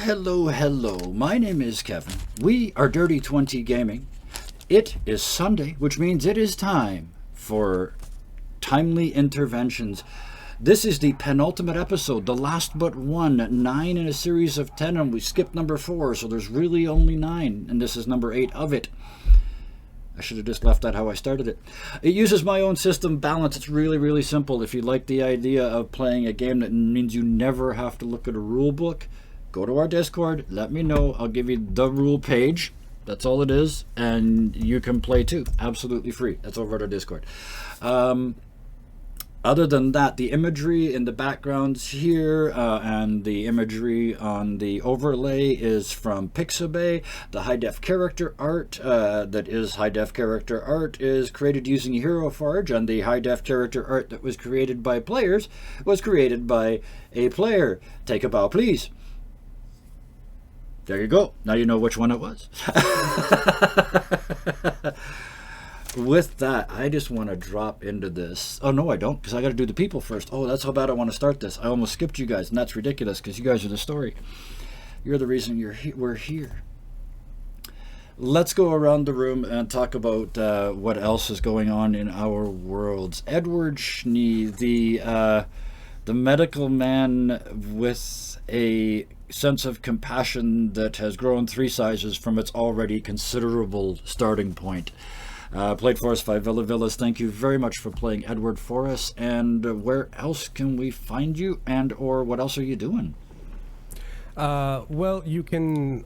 Hello. My name is Kevin. We are Dirty 20 Gaming. It is Sunday, which means it is time for Timely Interventions. This is the penultimate episode, the last but one, 9 in a series of 10, and we skipped number 4, so there's really only 9, and this is number 8 of it. I should have just left that how I started it. It uses my own system, Balance. It's really simple. If you like the idea of playing a game that means you never have to look at a rule book, go to our Discord, let me know. I'll give you the rule page. That's all it is. And you can play too. Absolutely free. That's over at our Discord. Other than that, the imagery in the backgrounds here and the imagery on the overlay is from Pixabay. The high-def character art that is high-def character art is created using HeroForge, and the high-def character art that was created by players was created by a player. Take a bow, please. There you go. Now you know which one it was. With that, I just want to drop into this. Oh, no, I don't, because I got to do the people first. Oh, that's how bad I want to start this. I almost skipped you guys, and that's ridiculous, because you guys are the story. You're the reason we're here. Let's go around the room and talk about what else is going on in our worlds. Edward Schnee, the medical man with a sense of compassion that has grown 3 sizes from its already considerable starting point. Played for us by Villa Villas. Thank you very much for playing Edward for us. And where else can we find you, and or what else are you doing? Well, you can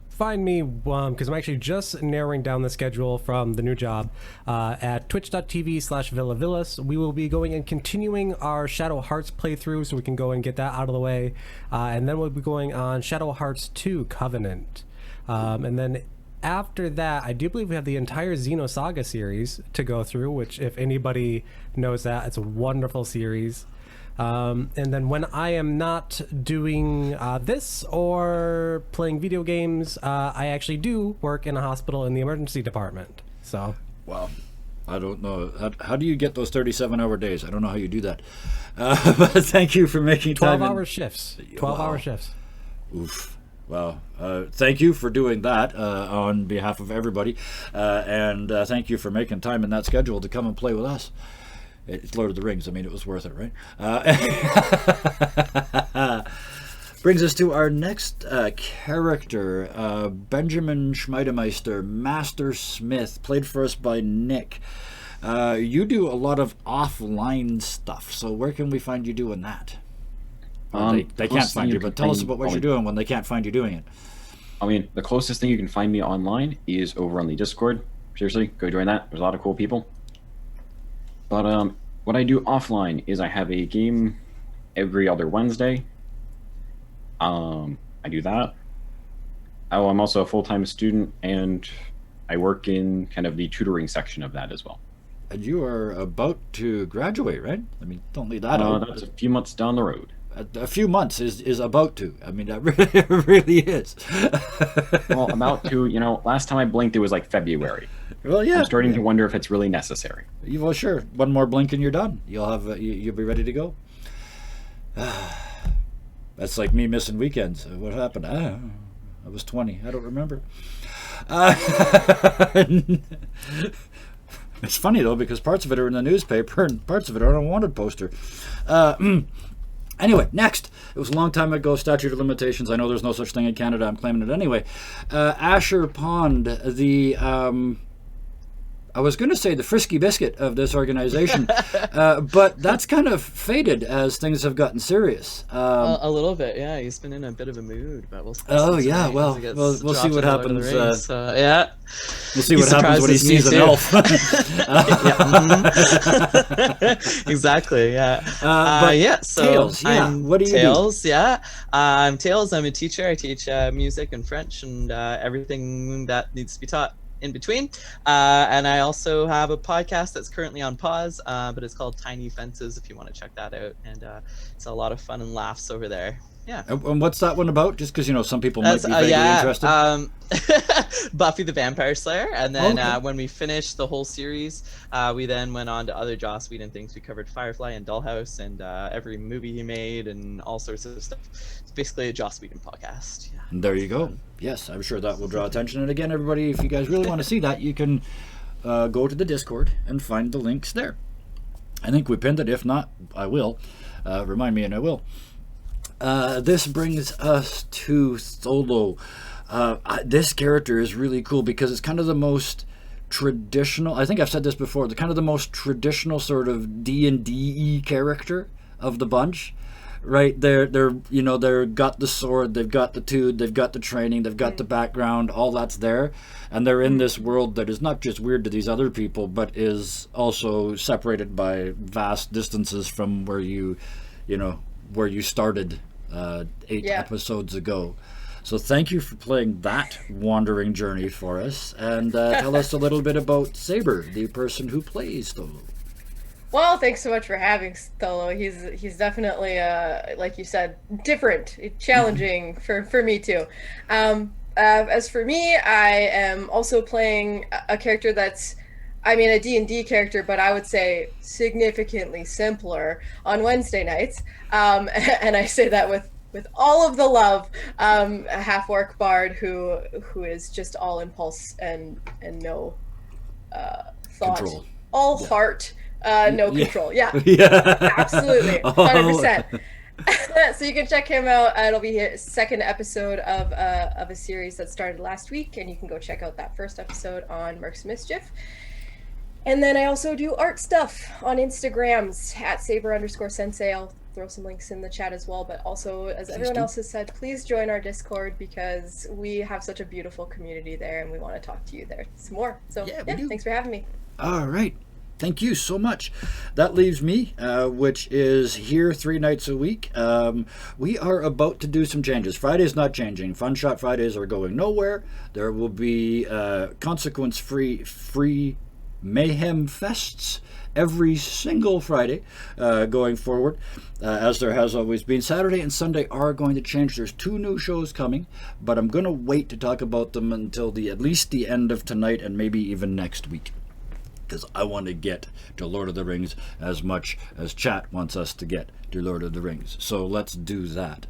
find me, because I'm actually just narrowing down the schedule from the new job, at twitch.tv/VillaVillas. We will be going and continuing our Shadow Hearts playthrough, so we can go and get that out of the way. And then we'll be going on Shadow Hearts 2 Covenant. And then after that, I do believe we have the entire Xenosaga series to go through, which, if anybody knows that, it's a wonderful series. And then when I am not doing this or playing video games, I actually do work in a hospital in the emergency department. So, well, I don't know. How do you get those 37-hour days? I don't know how you do that. But thank you for making time. 12-hour shifts. 12-hour shifts. Oof. Well, thank you for doing that on behalf of everybody, and thank you for making time in that schedule to come and play with us. It's Lord of the Rings. I mean, it was worth it, right? Brings us to our next character, Benjamin Schmeidemeister, Master Smith, played for us by Nick. You do a lot of offline stuff, so where can we find you doing that? They can't find you, but tell us about what you're doing when they can't find you doing it. I mean, the closest thing you can find me online is over on the Discord. Seriously, go join that. There's a lot of cool people. But what I do offline is I have a game every other Wednesday. I do that. Oh, I'm also a full-time student, and I work in kind of the tutoring section of that as well. And you are about to graduate, right? I mean, don't leave that out. That's a few months down the road. A few months is about to. I mean, that really is. Well, about to, last time I blinked, it was like February. Well, yeah. I'm starting to wonder if it's really necessary. Well, sure. One more blink and you're done. You'll have you'll be ready to go. That's like me missing weekends. What happened? I was 20. I don't remember. It's funny, though, because parts of it are in the newspaper and parts of it are on a wanted poster. Anyway, next. It was a long time ago, statute of limitations. I know there's no such thing in Canada. I'm claiming it anyway. Asher Pond, the... I was going to say the frisky biscuit of this organization, but that's kind of faded as things have gotten serious. A little bit, yeah. He's been in a bit of a mood, but we'll see. Oh, yeah. Well, we'll see what happens. Yeah. We'll see what happens when he sees an elf. Exactly, yeah. So Tails, yeah. What do you Tails, do? Yeah. I'm Tails. I'm a teacher. I teach music and French and everything that needs to be taught in between, and I also have a podcast that's currently on pause, but it's called Tiny Fences if you want to check that out, and it's a lot of fun and laughs over there. Yeah. And what's that one about? Just because, some people might That's be vaguely interested. Buffy the Vampire Slayer, and then Okay. when we finished the whole series, we then went on to other Joss Whedon things. We covered Firefly and Dollhouse and every movie he made and all sorts of stuff. It's basically a Joss Whedon podcast. Yeah, And there lots you of go. fun. Yes, I'm sure that will draw attention. And again, everybody, if you guys really want to see that, you can go to the Discord and find the links there. I think we pinned it. If not, I will. Remind me and I will. This brings us to Tholo. This character is really cool because it's kind of the most traditional. I think I've said this before. The kind of the most traditional sort of D&D character of the bunch, right? They're got the sword, they've got the tood, they've got the training, they've got the background, all that's there, and they're in this world that is not just weird to these other people, but is also separated by vast distances from where you started 8 episodes ago. So thank you for playing that wandering journey for us, and tell us a little bit about Saber, the person who plays Tholo. Well, thanks so much for having Tholo. He's definitely, like you said, different, challenging for me too. As for me, I am also playing a character that's, a D&D character, but I would say significantly simpler on Wednesday nights. And I say that with all of the love, a half-orc bard who is just all impulse and no thought. Control. All heart, no control. Yeah, Yeah. absolutely, 100%. So you can check him out. It'll be his second episode of a series that started last week, and you can go check out that first episode on Mercs Mischief. And then I also do art stuff on Instagrams at Saber_Sensei. I'll throw some links in the chat as well. But also, as everyone else has said, please join our Discord because we have such a beautiful community there and we want to talk to you there some more. So yeah, thanks for having me. All right. Thank you so much. That leaves me, which is here 3 nights a week. We are about to do some changes. Friday's not changing. Fun Shot Fridays are going nowhere. There will be consequence-free Mayhem Fests every single Friday going forward, as there has always been. Saturday and Sunday are going to change. There's 2 new shows coming, but I'm going to wait to talk about them until at least the end of tonight and maybe even next week, because I want to get to Lord of the Rings as much as chat wants us to get to Lord of the Rings. So let's do that.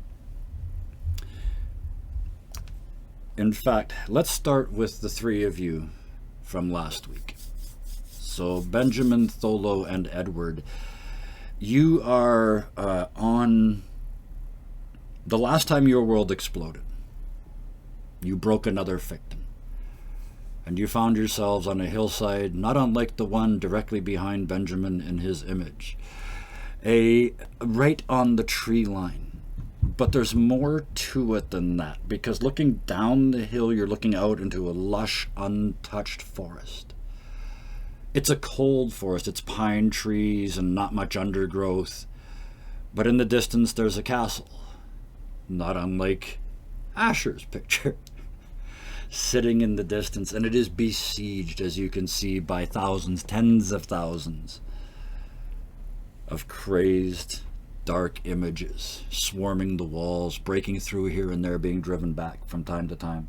In fact, let's start with the 3 of you from last week. So Benjamin, Tholo, and Edward, you are on the last time your world exploded. You broke another victim. And you found yourselves on a hillside not unlike the one directly behind Benjamin in his image. Right on the tree line. But there's more to it than that, because looking down the hill, you're looking out into a lush, untouched forest. It's a cold forest. It's pine trees and not much undergrowth. But in the distance, there's a castle. Not unlike Asher's picture. Sitting in the distance, and it is besieged, as you can see, by thousands, tens of thousands of crazed, dark images swarming the walls, breaking through here and there, being driven back from time to time.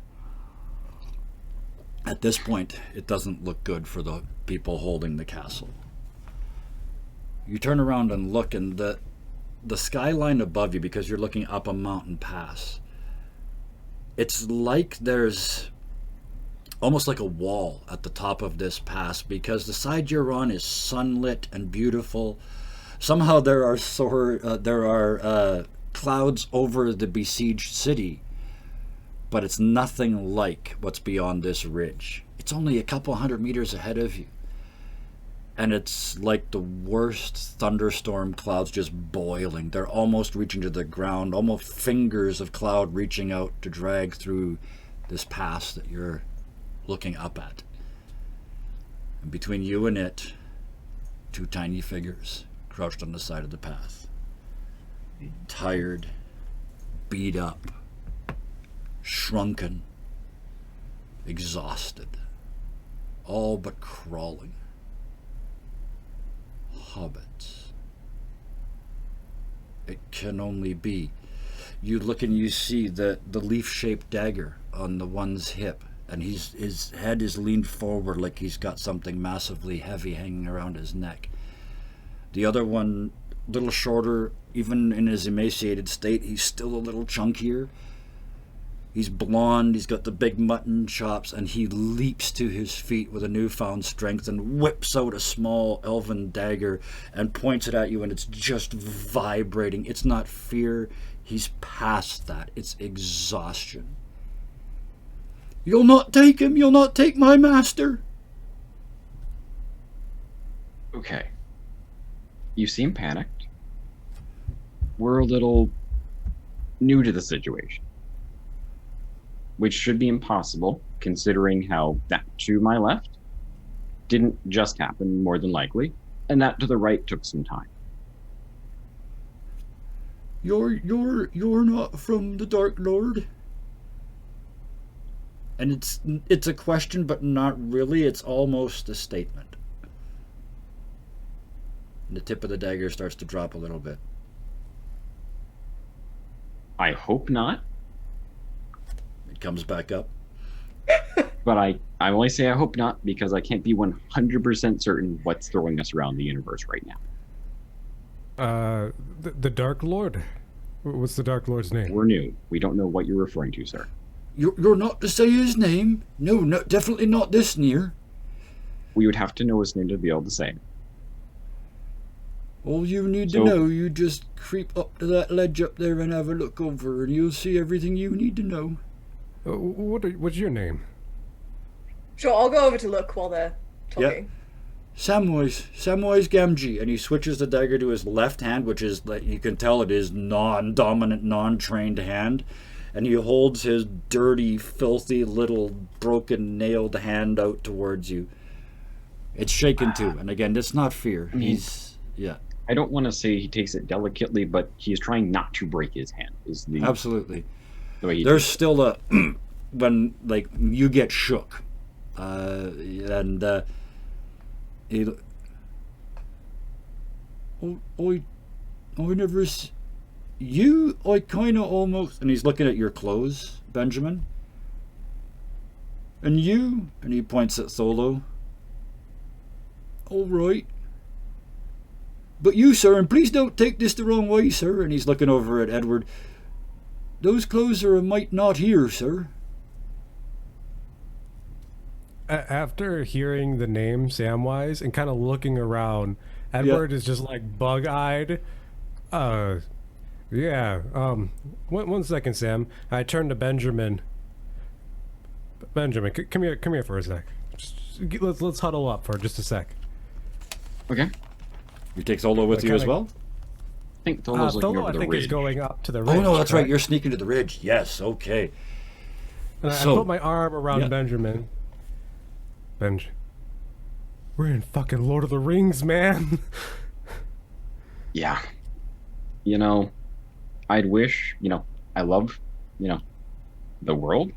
At this point, it doesn't look good for the people holding the castle. You turn around and look, and the skyline above you, because you're looking up a mountain pass, it's like there's almost like a wall at the top of this pass, because the side you're on is sunlit and beautiful. Somehow there are clouds over the besieged city, but it's nothing like what's beyond this ridge. It's only a couple 100 meters ahead of you. And it's like the worst thunderstorm clouds just boiling. They're almost reaching to the ground, almost fingers of cloud reaching out to drag through this pass that you're looking up at. And between you and it, 2 tiny figures crouched on the side of the path. Tired, beat up, shrunken, exhausted, all but crawling. Hobbits. It can only be. You look and you see the leaf-shaped dagger on the one's hip, and his head is leaned forward like he's got something massively heavy hanging around his neck. The other one, a little shorter, even in his emaciated state, he's still a little chunkier. He's blonde, he's got the big mutton chops, and he leaps to his feet with a newfound strength and whips out a small elven dagger and points it at you, and it's just vibrating. It's not fear, he's past that. It's exhaustion. You'll not take him, you'll not take my master. Okay. You seem panicked. We're a little new to the situation, which should be impossible considering how that to my left didn't just happen, more than likely, and that to the right took some time. You're not from the Dark Lord? And it's a question, but not really. It's almost a statement. And the tip of the dagger starts to drop a little bit. I hope not, It comes back up. but I only say I hope not because I can't be 100% certain what's throwing us around the universe right now. The Dark Lord. What's the Dark Lord's name? We're new. We don't know what you're referring to, sir. You're not to say his name. No, definitely not this near. We would have to know his name to be able to say it. All you need to know, you just creep up to that ledge up there and have a look over, and you'll see everything you need to know. What's your name? Sure, I'll go over to look while they're talking. Samwise Gamgee, and he switches the dagger to his left hand, which is, like, you can tell it is non-dominant, non-trained hand, and he holds his dirty, filthy little broken nailed hand out towards you. It's shaken too, and again, it's not fear. I don't want to say he takes it delicately, but he's trying not to break his hand. Absolutely. The way he There's still a when, like, you get shook, and he. I never. I kind of almost, and he's looking at your clothes, Benjamin. And you, and he points at Tholo. All right. But you, sir, and please don't take this the wrong way, sir, and he's looking over at Edward. Those clothes are a mite not here, sir. After hearing the name Samwise and kind of looking around, Edward is just like bug-eyed. One second, Sam. I turn to Benjamin. Benjamin, come here for a sec. Let's huddle up for just a sec. Okay. You take Tholo with you as well? I think Tholo's looking Tholo, over the I think, ridge. is going up to the ridge. Oh, no, that's right. correct? You're sneaking to the ridge. Yes, okay. And I put my arm around Benjamin. We're in fucking Lord of the Rings, man. Yeah. You know, I'd wish, I love, the world,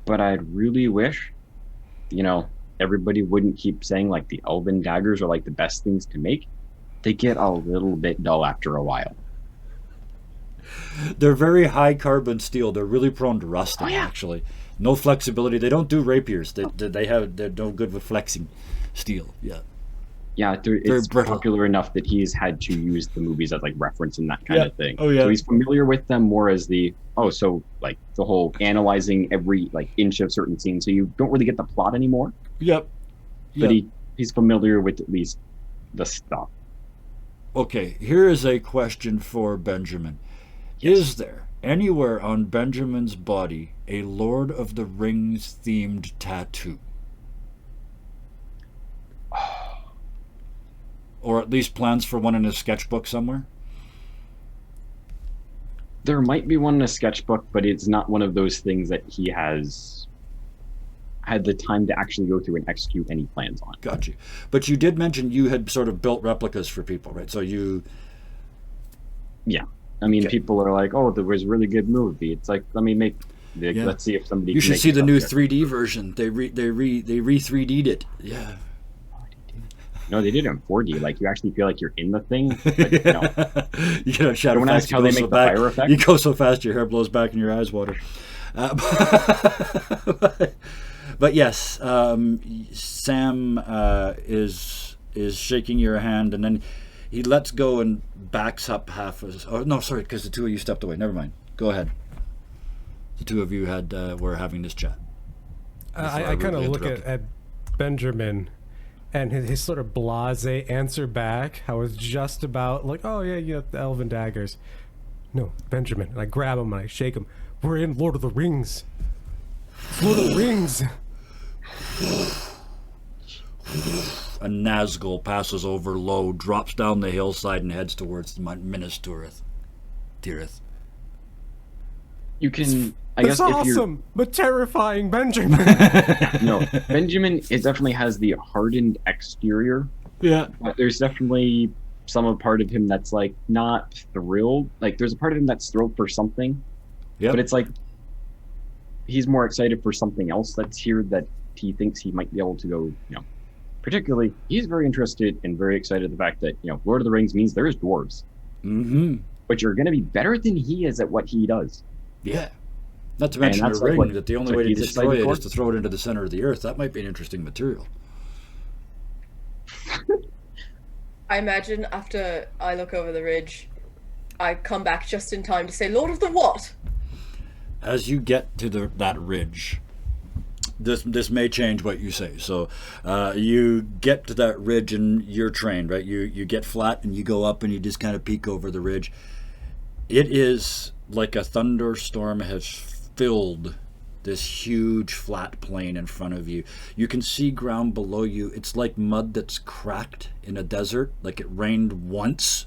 but I'd really wish, everybody wouldn't keep saying, like, the elven daggers are, like, the best things to make. They get a little bit dull after a while. They're very high carbon steel. They're really prone to rusting, actually. No flexibility. They don't do rapiers. They're no good with flexing steel. Yeah. Yeah, it's popular enough that he's had to use the movies as, like, reference and that kind of thing. Oh, yeah. So he's familiar with them more as the whole analyzing every, like, inch of certain scenes. So you don't really get the plot anymore. Yep. But he's familiar with at least the stuff. Okay, here is a question for Benjamin. Yes. Is there anywhere on Benjamin's body a Lord of the Rings themed tattoo? Or at least plans for one in his sketchbook somewhere? There might be one in a sketchbook, but it's not one of those things that he has had the time to actually go through and execute any plans on. Got you. But you did mention you had sort of built replicas for people, right? So you... Yeah. I mean, people are like, oh, there was a really good movie. It's like, let me make... Let's see if somebody You can should make see the new there. 3D version. They re-3D'd it. Yeah. No, they did it in 4D. Like you actually feel like you're in the thing. But, you know, You get shadow don't effects. ask how they make the back. fire effect. You go so fast, your hair blows back and your eyes water. But yes, Sam is shaking your hand, and then he lets go and backs up half his. Oh no, sorry, because the two of you stepped away. Never mind. Go ahead. The two of you were having this chat. I kind of rudely look interrupted. at Benjamin and his sort of blasé answer back. I was just about like, oh yeah, you have the elven daggers. No, Benjamin. And I grab him and I shake him. We're in Lord of the Rings. Lord of the Rings. A Nazgul passes over low, drops down the hillside, and heads towards Minas Tirith. You can, I That's guess, if you're awesome, but terrifying, Benjamin. no, Benjamin it definitely has the hardened exterior, Yeah. but there's definitely some part of him that's like not thrilled. Like there's a part of him that's thrilled for something, Yeah. but it's like he's more excited for something else that's here that he thinks he might be able to go, particularly he's very interested and very excited the fact that, Lord of the Rings means there's dwarves, Mm-hmm. but you're going to be better than he is at what he does. Yeah. Not to mention that's your like ring, what- that the only what way to he's destroy excited it for. is to throw it into the center of the earth. That might be an interesting material. I imagine after I look over the ridge, I come back just in time to say, Lord of the what? As you get to that ridge, this may change what you say. So you get to that ridge and you're trained, right? You get flat and you go up and you just kind of peek over the ridge. It is like a thunderstorm has filled this huge flat plain in front of you. You can see ground below you. It's like mud that's cracked in a desert, like it rained once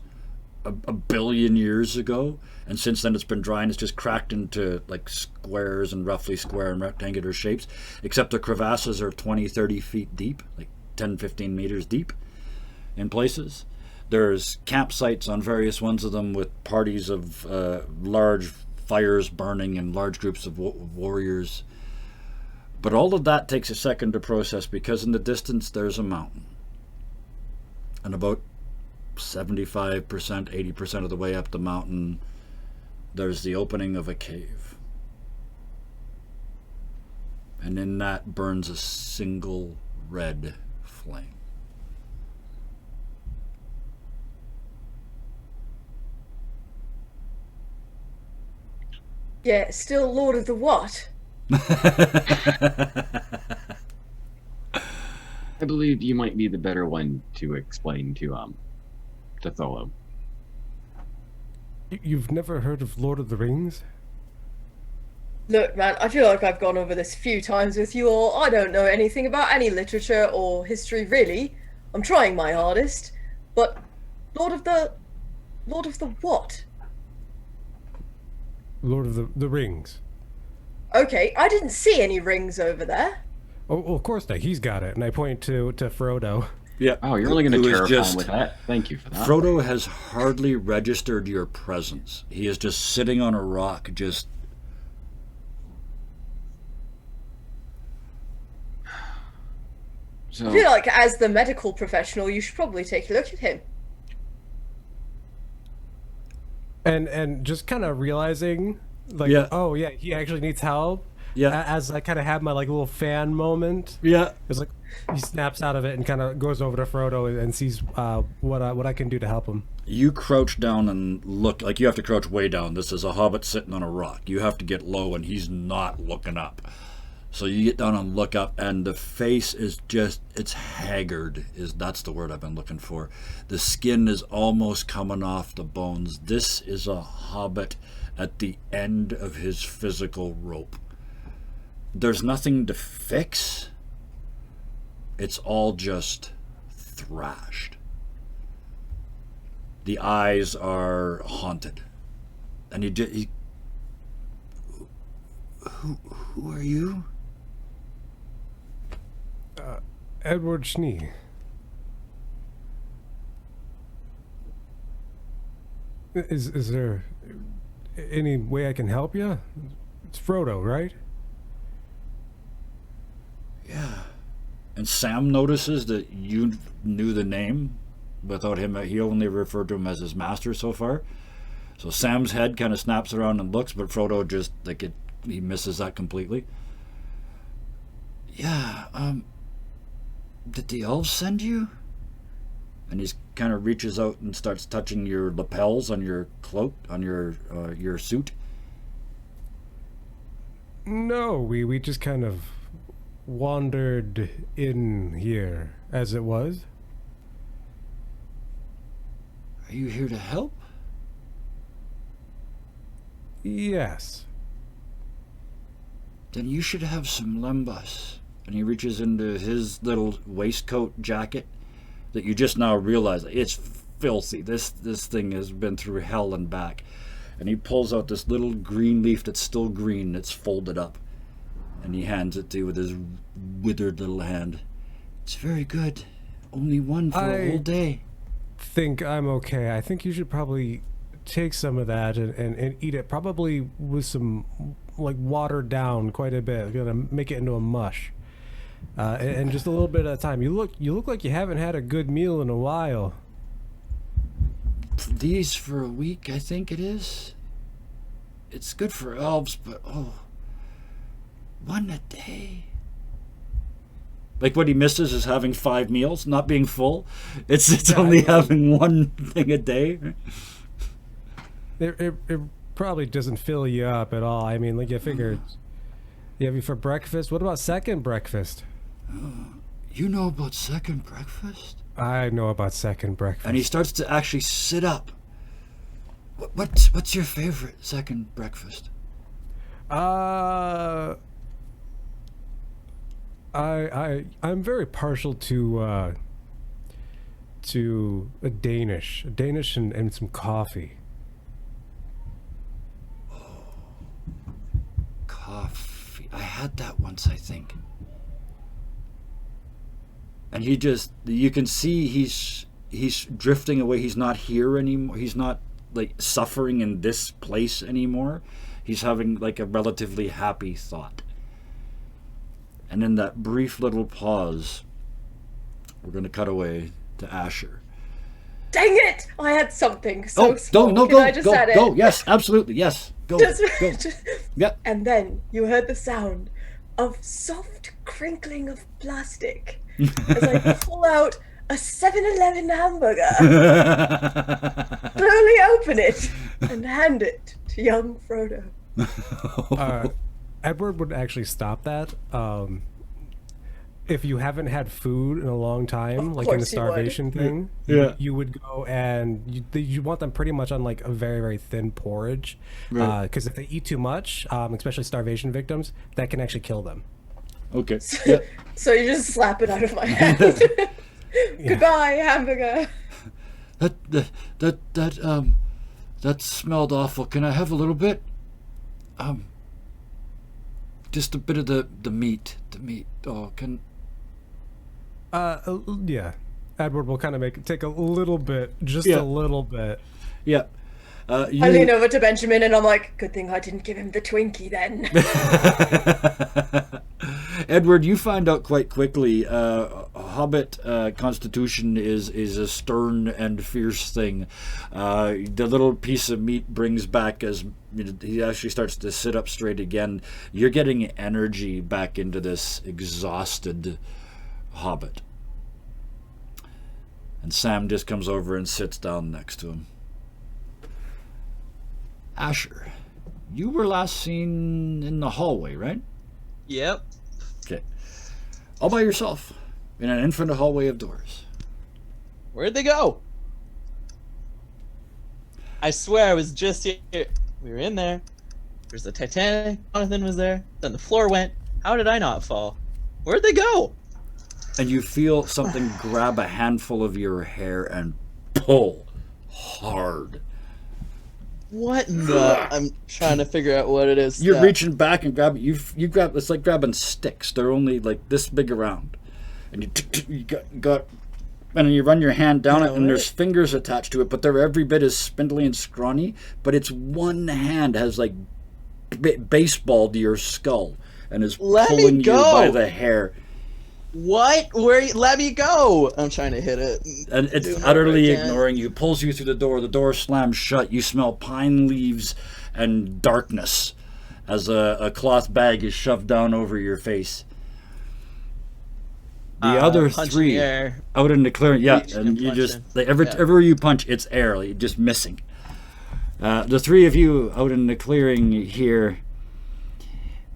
a billion years ago, and since then it's been dry and it's just cracked into like squares and roughly square and rectangular shapes, except the crevasses are 20-30 feet deep, like 10-15 meters deep in places. There's campsites on various ones of them with parties of large fires burning and large groups of warriors. But all of that takes a second to process, because in the distance there's a mountain. And about 75%, 80% of the way up the mountain, there's the opening of a cave. And in that burns a single red flame. Yeah, still Lord of the what? I believe you might be the better one to explain to Tholo. You've never heard of Lord of the Rings? Look, man, I feel like I've gone over this a few times with you all. I don't know anything about any literature or history, really. I'm trying my hardest. But Lord of the what? Lord of the Rings. Okay, I didn't see any rings over there. Oh, well, of course not. He's got it. And I point to Frodo. Yeah. Oh, you're really going to Who is terrify him just- with that? Thank you for that. Frodo has hardly registered your presence. He is just sitting on a rock, just... I feel like as the medical professional, you should probably take a look at him. And just kind of realizing, like, Yeah. oh yeah, he actually needs help. Yeah. As I kind of have my like little fan moment, Yeah. it's like he snaps out of it and kind of goes over to Frodo and sees what I can do to help him. You crouch down and look, like you have to crouch way down. This is a hobbit sitting on a rock. You have to get low and he's not looking up. So you get down and look up, and the face is just, it's haggard, that's the word I've been looking for. The skin is almost coming off the bones. This is a hobbit at the end of his physical rope. There's nothing to fix. It's all just thrashed. The eyes are haunted. And who are you? Edward Schnee. Is there any way I can help you? It's Frodo, right? Yeah. And Sam notices that you knew the name without him. He only referred to him as his master so far. So Sam's head kind of snaps around and looks, but Frodo just, he misses that completely. Yeah, did the elves send you? And he kind of reaches out and starts touching your lapels on your cloak, on your suit. No, we just kind of wandered in here as it was. Are you here to help? Yes. Then you should have some lembas. And he reaches into his little waistcoat jacket that you just now realize it's filthy. This thing has been through hell and back. And he pulls out this little green leaf that's still green, that's folded up. And he hands it to you with his withered little hand. It's very good. Only one for a whole day. Think I'm okay. I think you should probably take some of that and eat it, probably with some, like, watered down quite a bit. Gonna make it into a mush. And just a little bit at a time. You look like you haven't had a good meal in a while. These for a week, I think it is. It's good for elves, but one a day. Like, what he misses is having 5 meals, not being full. It's only having one thing a day. It probably doesn't fill you up at all. I mean, like, you figured you have you for breakfast. What about second breakfast? You know about second breakfast? I know about second breakfast. And he starts to actually sit up. What's your favorite second breakfast? I'm very partial to a Danish and some coffee. Coffee. I had that once, I think. And you can see he's drifting away. He's not here anymore. He's not, like, suffering in this place anymore. He's having, like, a relatively happy thought. And in that brief little pause, we're going to cut away to Asher. Dang it! I had something so small. Go, Can I just add go. it? Yes, absolutely, yes. Go, Just, go. just- Yeah. And then you heard the sound of soft crinkling of plastic as I pull out a 7-Eleven hamburger, slowly open it, and hand it to young Frodo. Edward would actually stop that. If you haven't had food in a long time, like in the course he would. starvation thing, Yeah. you would go and you want them pretty much on, like, a very, very thin porridge. Right. Because if they eat too much, especially starvation victims, that can actually kill them. Okay. Yeah. So you just slap it out of my hand. Goodbye, hamburger. That smelled awful. Can I have a little bit? Just a bit of the meat. The meat. Oh, can... Yeah. Edward will kind of take a little bit, just Yeah. a little bit. Yeah. I lean over to Benjamin and I'm like, good thing I didn't give him the Twinkie then. Edward, you find out quite quickly, Hobbit constitution is a stern and fierce thing. The little piece of meat brings back, as he actually starts to sit up straight again. You're getting energy back into this exhausted Hobbit. And Sam just comes over and sits down next to him. Asher, you were last seen in the hallway, right? Yep. Okay. All by yourself, in an infinite hallway of doors. Where'd they go? I swear I was just here. We were in there. There's the Titanic. Jonathan was there. Then the floor went. How did I not fall? Where'd they go? And you feel something grab a handful of your hair and pull hard. What in the... I'm trying to figure out what it is. You're reaching back and grabbing. You grab. It's like grabbing sticks. They're only like this big around, and you got, and then you run your hand down it, and there's fingers attached to it, but they're every bit as spindly and scrawny. But it's one hand has like baseball to your skull and is Let me pulling you go. by the hair. What? Where? Let me go! I'm trying to hit it. And it's Doing utterly whatever I can. ignoring you, pulls you through the door. The door slams shut. You smell pine leaves and darkness as a cloth bag is shoved down over your face. The other Punch in three the air. out in the clearing, yeah, Reach and and you punch just in. like, Yeah. everywhere you punch, it's air, like, just missing. The three of you out in the clearing here.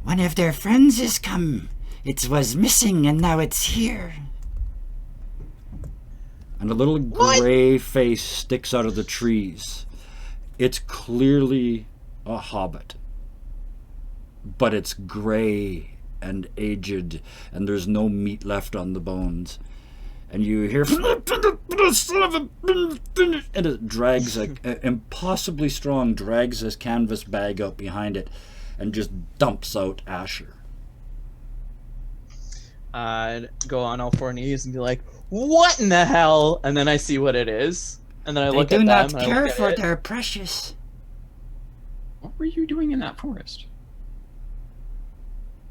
One of their friends has come. It was missing, and now it's here. And a little gray face sticks out of the trees. It's clearly a hobbit, but it's gray and aged, and there's no meat left on the bones. And you hear, and it drags, impossibly strong, drags this canvas bag out behind it and just dumps out Asher. I'd go on all four knees and be like, "What in the hell?" And then I see what it is, and then I look at them. and I look at it. their precious. What were you doing in that forest?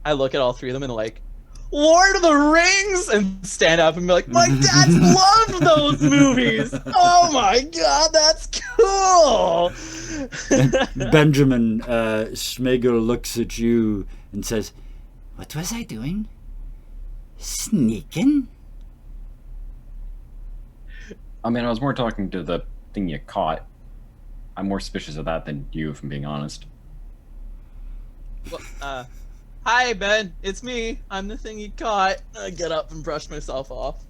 I look at all three of them and like, Lord of the Rings, and stand up and be like, my dad's loved those movies. Oh my god, that's cool. Benjamin Schmegel looks at you and says, "What was I doing? Sneaking?" I mean, I was more talking to the thing you caught. I'm more suspicious of that than you, if I'm being honest. Well, hi Ben, it's me. I'm the thing you caught. I get up and brush myself off.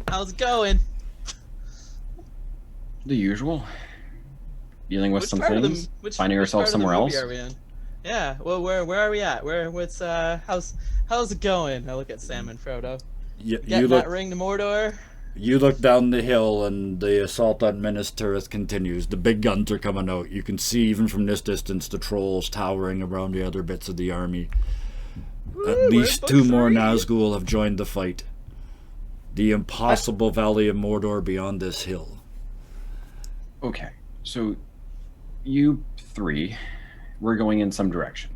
How's it going? The usual. Dealing with some part of the- things, which finding part ourselves of the somewhere movie else. Are we in? Yeah. Well, where are we at? How's it going? I look at Sam and Frodo. You Getting look. that ring to Mordor. You look down the hill, and the assault on Minas Tirith continues. The big guns are coming out. You can see, even from this distance, the trolls towering around the other bits of the army. At least where's two book more three? Nazgul have joined the fight. The impossible valley of Mordor beyond this hill. Okay, so you three were going in some direction.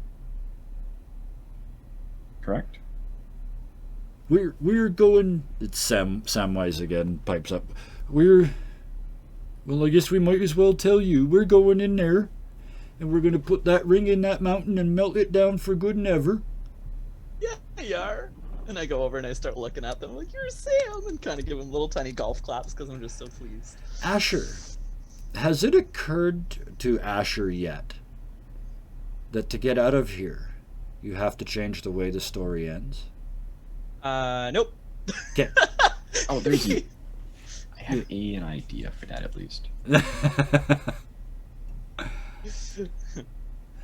Correct? We're going. It's Samwise again. Pipes up. Well, I guess we might as well tell you. We're going in there, and we're gonna put that ring in that mountain and melt it down for good and ever. Yeah, you are. And I go over and I start looking at them like, you're Sam, and kind of give them little tiny golf claps because I'm just so pleased. Asher, has it occurred to Asher yet that to get out of here, you have to change the way the story ends? Nope. Okay. Oh, there's you. I have an idea for that at least.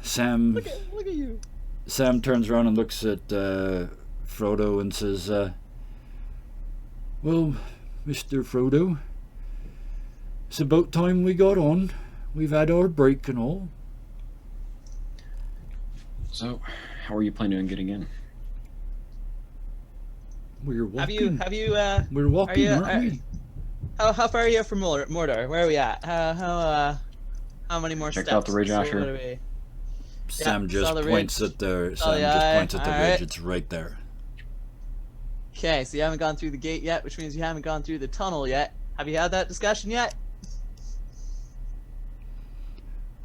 Sam Look at you. Sam turns around and looks at Frodo and says, "Well, Mr. Frodo, it's about time we got on. We've had our break and all." So, how are you planning on getting in? We're walking. Have you We're walking, aren't we? how far are you from Mordor? Where are we at? How many more Checked steps? out the ridge, So Asher. what are we- Sam saw just the points ridge. at the Saw Sam the just eye. points at the ridge. Alright. It's right there. Okay, so you haven't gone through the gate yet, which means you haven't gone through the tunnel yet. Have you had that discussion yet?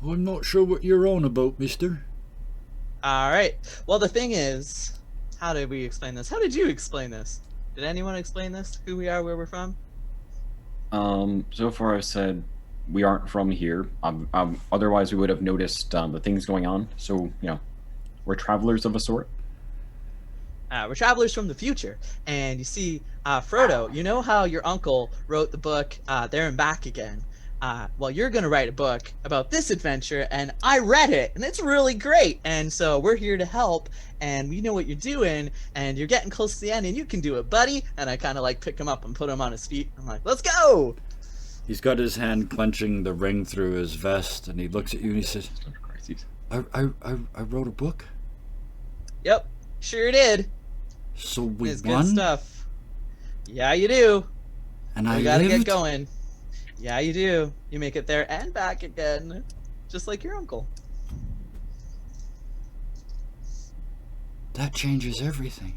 I'm not sure what you're on about, mister. Alright. Well, the thing is, how did we explain this? How did you explain this? Did anyone explain this? Who we are, where we're from? So far I've said we aren't from here. Otherwise we would have noticed the things going on. So, we're travelers of a sort. We're travelers from the future. And you see, Frodo, you know how your uncle wrote the book, There and Back Again? Well, you're going to write a book about this adventure, and I read it, and it's really great. And so we're here to help, and we know what you're doing, and you're getting close to the end, and you can do it, buddy. And I kind of like pick him up and put him on his feet. I'm like, let's go! He's got his hand clenching the ring through his vest, and he looks at you and he says, I wrote a book. Yep, sure did. So we It's good won, stuff. Yeah, you do. and We I gotta lived. get going. Yeah, you do. You make it there and back again, just like your uncle. That changes everything.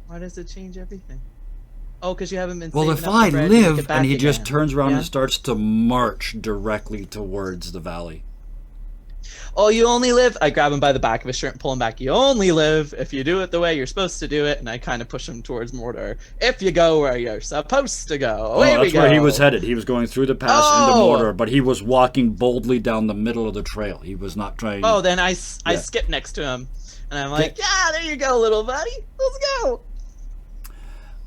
Why does it change everything? Oh, because you haven't been. Well, saving if up the I bread to make it live back and he just again. turns around Yeah? and starts to march directly towards the valley. Oh, you only live. I grab him by the back of his shirt and pull him back. You only live if you do it the way you're supposed to do it, and I kind of push him towards Mordor. If you go where you're supposed to go, away Oh, we that's go. where he was headed. He was going through the pass into Oh! Mordor, but he was walking boldly down the middle of the trail. He was not trying. Oh, then I Yeah. skip next to him, and I'm like, yeah, there you go, little buddy. Let's go.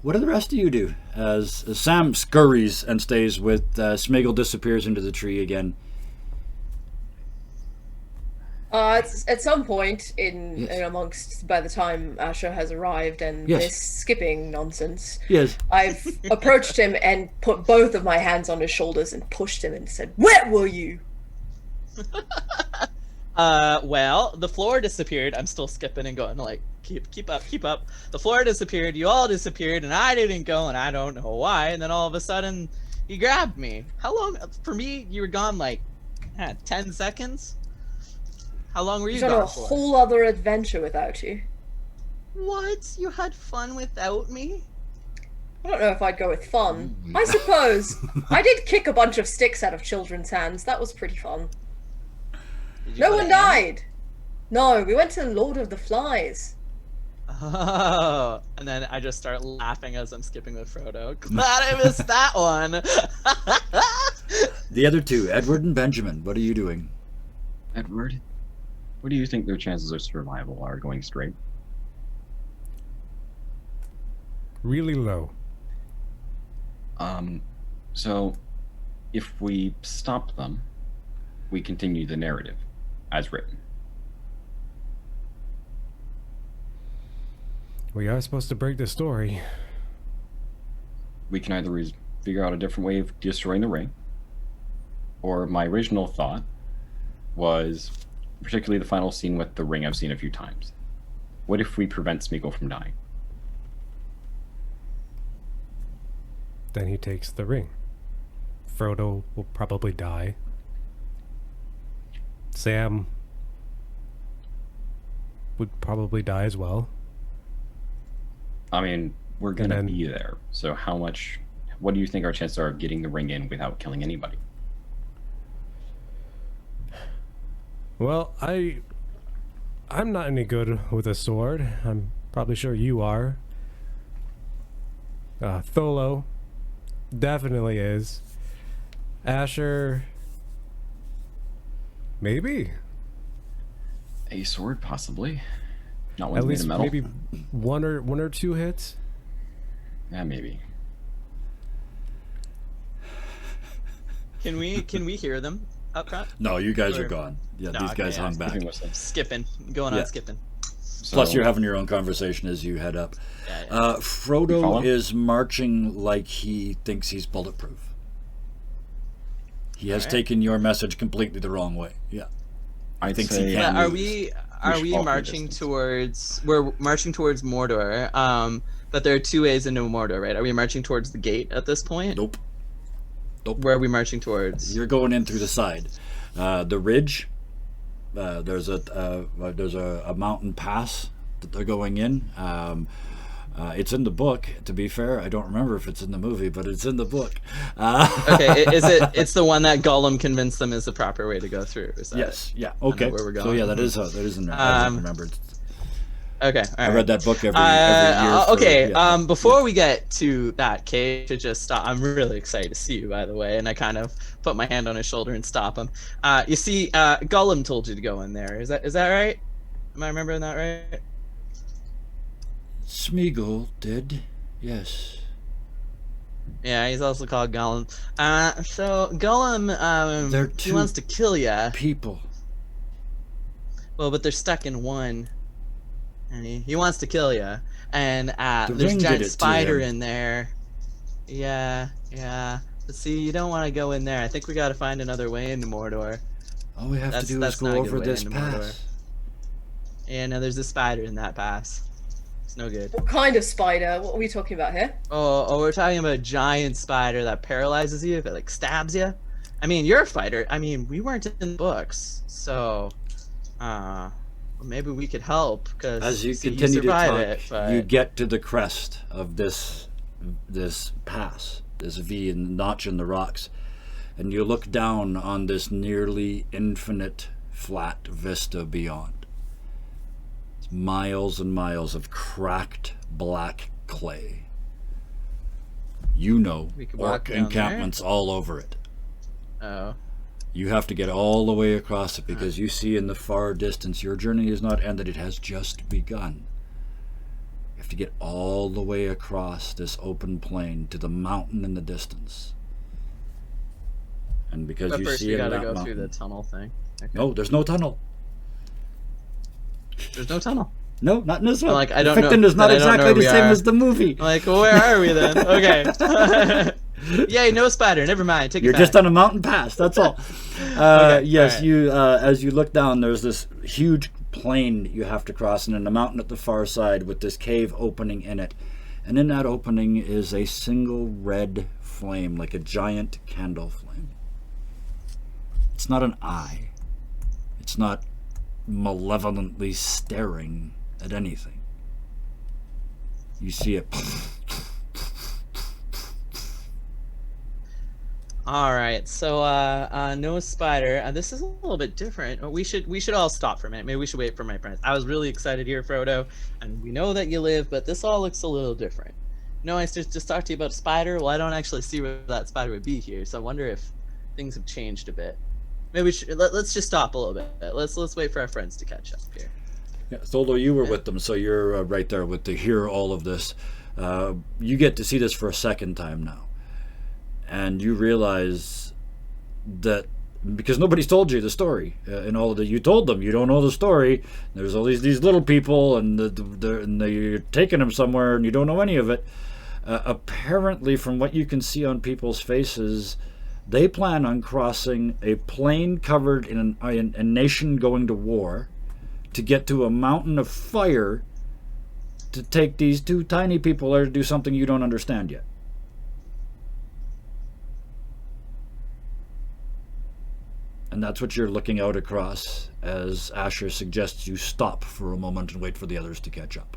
What do the rest of you do? As Sam scurries and stays with Smeagol disappears into the tree again. At some point Yes. in amongst, by the time Asher has arrived and Yes. this skipping nonsense, Yes. I've approached him and put both of my hands on his shoulders and pushed him and said, "Where were you?" Well, the floor disappeared. I'm still skipping and going like, keep up. The floor disappeared. You all disappeared, and I didn't go, and I don't know why. And then all of a sudden, you grabbed me. How long? For me, you were gone like 10 seconds. How long were you He's on gone a for? whole other adventure without you. What? You had fun without me? I don't know if I'd go with fun. I suppose I did kick a bunch of sticks out of children's hands. That was pretty fun. Did you No go one to Annie? died. No, we went to Lord of the Flies. Oh, and then I just start laughing as I'm skipping with Frodo. Glad I missed that one. The other two, Edward and Benjamin. What are you doing? Edward, what do you think their chances of survival are going straight? Really low. So if we stop them, we continue the narrative as written. We are supposed to break the story. We can either figure out a different way of destroying the ring, or my original thought was, particularly the final scene with the ring I've seen a few times. What if we prevent Smeagol from dying? Then he takes the ring. Frodo will probably die. Sam would probably die as well. I mean, we're gonna then- be there. So what do you think our chances are of getting the ring in without killing anybody? Well, I'm not any good with a sword. I'm probably sure you are. Tholo definitely is. Asher, maybe. A sword, possibly. Not one At made least of metal. maybe one or two hits. Yeah, maybe. Can we hear them up front? No, you guys are Or- gone. Yeah, No, these okay, guys yeah, hung I'm back. Keeping with them. Skipping, going Yeah. on skipping. So, Plus, you're having your own conversation as you head up. Yeah, yeah. You Frodo follow? is marching like he thinks he's bulletproof. He has Alright. taken your message completely the wrong way. Yeah. I'd thinks say he But can are lose. we should fall from a marching distance. towards? We're marching towards Mordor. But there are two ways into Mordor, right? Are we marching towards the gate at this point? Nope. Where are we marching towards? You're going in through the side. The ridge. There's a mountain pass that they're going in. It's in the book. To be fair, I don't remember if it's in the movie, but it's in the book. Okay, is it? It's the one that Gollum convinced them is the proper way to go through. Is that Yes. Yeah. Okay. where we're So going. yeah, that is in there. I don't remember. it? Okay. All I right. read that book every year. Okay. Yeah. Before we get to that, Kate, to just stop. I'm really excited to see you, by the way, and I kind of put my hand on his shoulder and stop him. You see, Gollum told you to go in there. Is that right? Am I remembering that right? Smeagol did. Yes. Yeah, he's also called Gollum. So Gollum, They're he two wants to kill ya. People. Well, but they're stuck in one, and he wants to kill ya. And The there's ring a giant did it to spider him. in there. Yeah. But see, you don't want to go in there. I think we got to find another way into Mordor. All we have to do is that's go not a good over way this into Mordor. pass. Yeah, no, there's a spider in that pass. It's no good. What kind of spider? What are we talking about here? Oh, we're talking about a giant spider that paralyzes you if it like stabs you. I mean, you're a fighter. I mean, we weren't in the books, so maybe we could help because As you see, continue to survived talk, it, but you get to the crest of this pass, this V and notch in the rocks, and you look down on this nearly infinite flat vista beyond. It's miles and miles of cracked black clay. You know, We could walk orc down encampments all over it. oh, You have to get all the way across it because you see in the far distance your journey is not ended, it has just begun. You have to get all the way across this open plain to the mountain in the distance. And because but you first see we it in gotta that go mountain, through the tunnel thing. Okay. no, there's no tunnel. There's no tunnel. No, not in this one. Like, I don't know- Ficton is not but I don't know exactly where the we same are. as the movie. I'm like, well, where are we then? Okay. Yay, no spider. Never mind. Take You're it just back. on a mountain pass. That's all. Yes, alright. you. As you look down, there's this huge plain you have to cross, and then a mountain at the far side with this cave opening in it. And in that opening is a single red flame, like a giant candle flame. It's not an eye. It's not malevolently staring at anything. You see it. All right, so no spider. This is a little bit different. We should all stop for a minute. Maybe we should wait for my friends. I was really excited here, Frodo, and we know that you live, but this all looks a little different. No, I just talked to you about a spider. Well, I don't actually see where that spider would be here, so I wonder if things have changed a bit. Maybe we should, let's just stop a little bit. Let's wait for our friends to catch up here. Yeah, Solo, you were with them, so you're right there with to hear all of this. You get to see this for a second time now, and you realize that because nobody's told you the story and all of that, you told them you don't know the story. There's all these little people, and you're taking them somewhere, and you don't know any of it. Apparently, from what you can see on people's faces, they plan on crossing a plain covered in a nation going to war to get to a mountain of fire to take these two tiny people there to do something you don't understand yet. And that's what you're looking out across as Asher suggests you stop for a moment and wait for the others to catch up.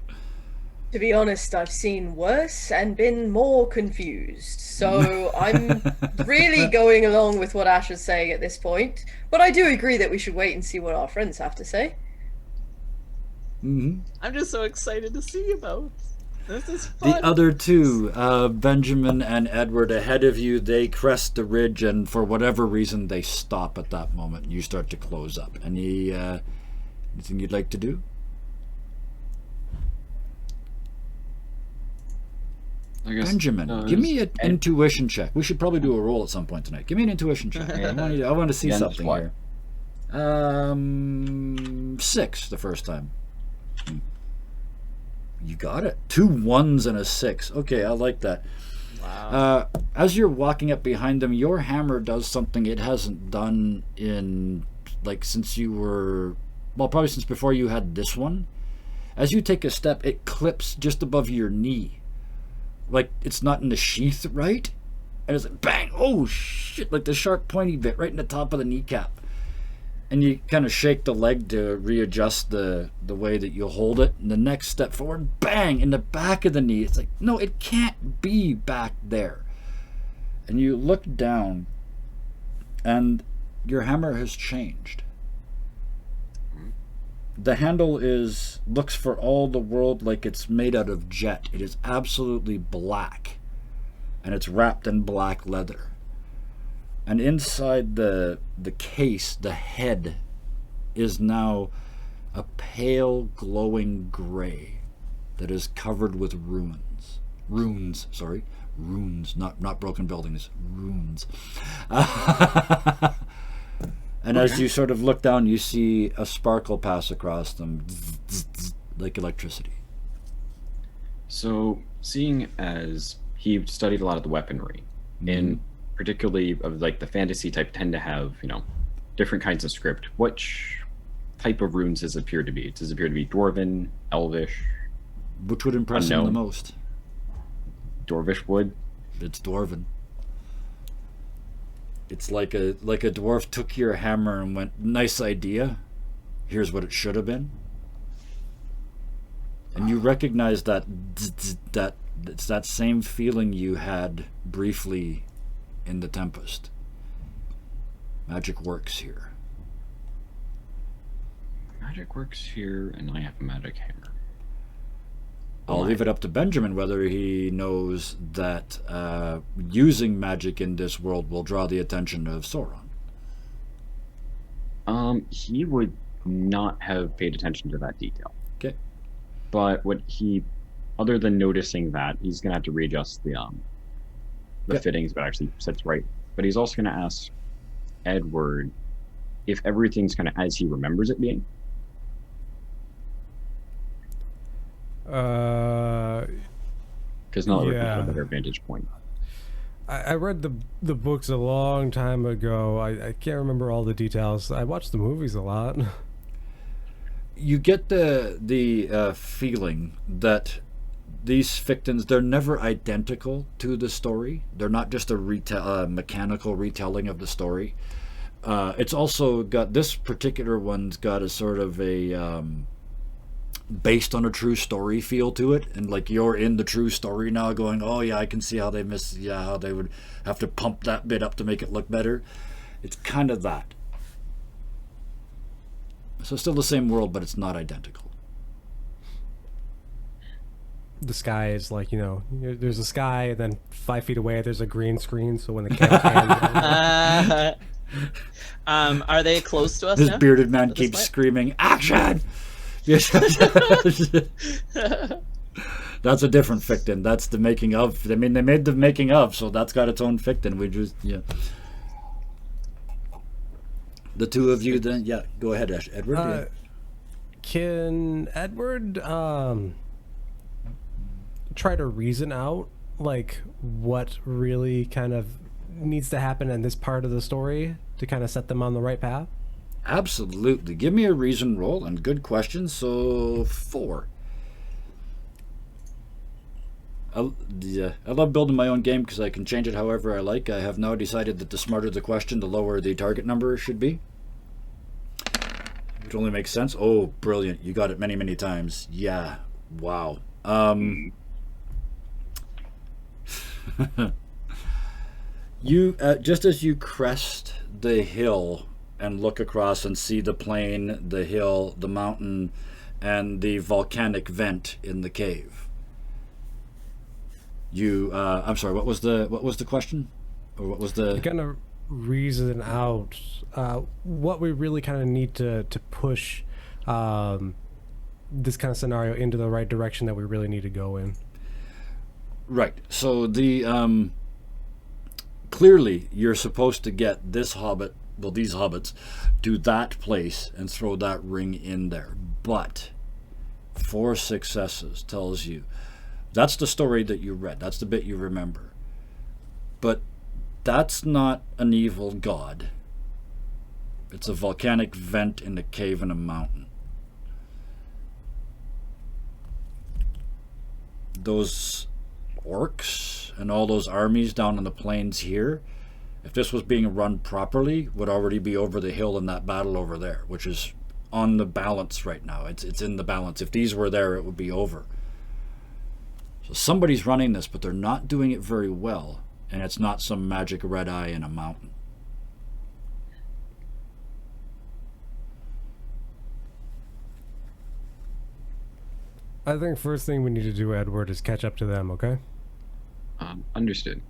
To be honest, I've seen worse and been more confused. So I'm really going along with what Ash is saying at this point. But I do agree that we should wait and see what our friends have to say. Mm-hmm. I'm just so excited to see you both. This is The fun. other two, Benjamin and Edward, ahead of you, they crest the ridge, and for whatever reason, they stop at that moment. You start to close up. Anything you'd like to do? I guess, Benjamin, give me an intuition check. We should probably do a roll at some point tonight. Give me an intuition check. I want to see Against something what? here. 6 the first time. You got it. 2 1s and a 6. Okay, I like that. Wow. As you're walking up behind them, your hammer does something it hasn't done in, like, since you were, well, probably since before you had this one. As you take a step, it clips just above your knee. Like, it's not in the sheath, right? And it's like, bang! Oh, shit! Like the sharp pointy bit right in the top of the kneecap. And you kind of shake the leg to readjust the way that you hold it. And the next step forward, bang! In the back of the knee. It's like, no, it can't be back there. And you look down, and your hammer has changed. The handle looks for all the world like it's made out of jet. It is absolutely black, and it's wrapped in black leather. And inside the case, the head is now a pale glowing gray that is covered with runes. Runes, not broken buildings, runes. And as you sort of look down, you see a sparkle pass across them, like electricity. So, seeing as he studied a lot of the weaponry, and particularly of like the fantasy type tend to have, different kinds of script, which type of runes does it appear to be? Does it appear to be Dwarven, Elvish? Which would impress him the Unknown. most? Dwarvish wood? It's Dwarven. It's like a dwarf took your hammer and went, nice idea. Here's what it should have been. And you recognize that that it's that same feeling you had briefly in the Tempest. Magic works here. Magic works here, and I have a magic hammer. I'll leave it up to Benjamin whether he knows that using magic in this world will draw the attention of Sauron. He would not have paid attention to that detail. Okay. But other than noticing that, he's gonna have to readjust the Yeah. fittings, but actually sits right. But he's also gonna ask Edward if everything's kind of as he remembers it being. Because not everyone has a better vantage point. I read the books a long time ago. I can't remember all the details. I watched the movies a lot. You get the feeling that these fictions, they're never identical to the story. They're not just a mechanical retelling of the story. It's also got, this particular one's got a sort of a based on a true story feel to it, and like you're in the true story now going, oh yeah, I can see how they how they would have to pump that bit up to make it look better. It's kind of that. So still the same world, but it's not identical. The sky is like, there's a sky, and then 5 feet away there's a green screen, so when the camera Are they close to us This now? bearded man At this keeps point? screaming, action! Yes. That's a different fiction. That's the making of. I mean, they made the making of, so that's got its own fiction. We just, The two of you then, go ahead, Edward. Yeah. Can Edward try to reason out like what really kind of needs to happen in this part of the story to kind of set them on the right path? Absolutely. Give me a reason roll, and good question. So 4. I love building my own game because I can change it however I like. I have now decided that the smarter the question, the lower the target number should be. It only makes sense. Oh, brilliant. You got it many, many times. Yeah. Wow. You just as you crest the hill and look across and see the plain, the hill, the mountain, and the volcanic vent in the cave. I'm sorry, what was the question? Or what was the... Kind of reason out what we really kind of need to push this kind of scenario into the right direction that we really need to go in. Right. So the clearly you're supposed to get this hobbit, well, these hobbits, to that place and throw that ring in there. But 4 successes tells you that's the story that you read. That's the bit you remember. But that's not an evil god. It's a volcanic vent in a cave in a mountain. Those orcs and all those armies down in the plains here, if this was being run properly, would already be over the hill in that battle over there, which is on the balance right now. It's in the balance. If these were there, it would be over. So somebody's running this, but they're not doing it very well, and it's not some magic red eye in a mountain. I think first thing we need to do, Edward, is catch up to them, okay? Understood.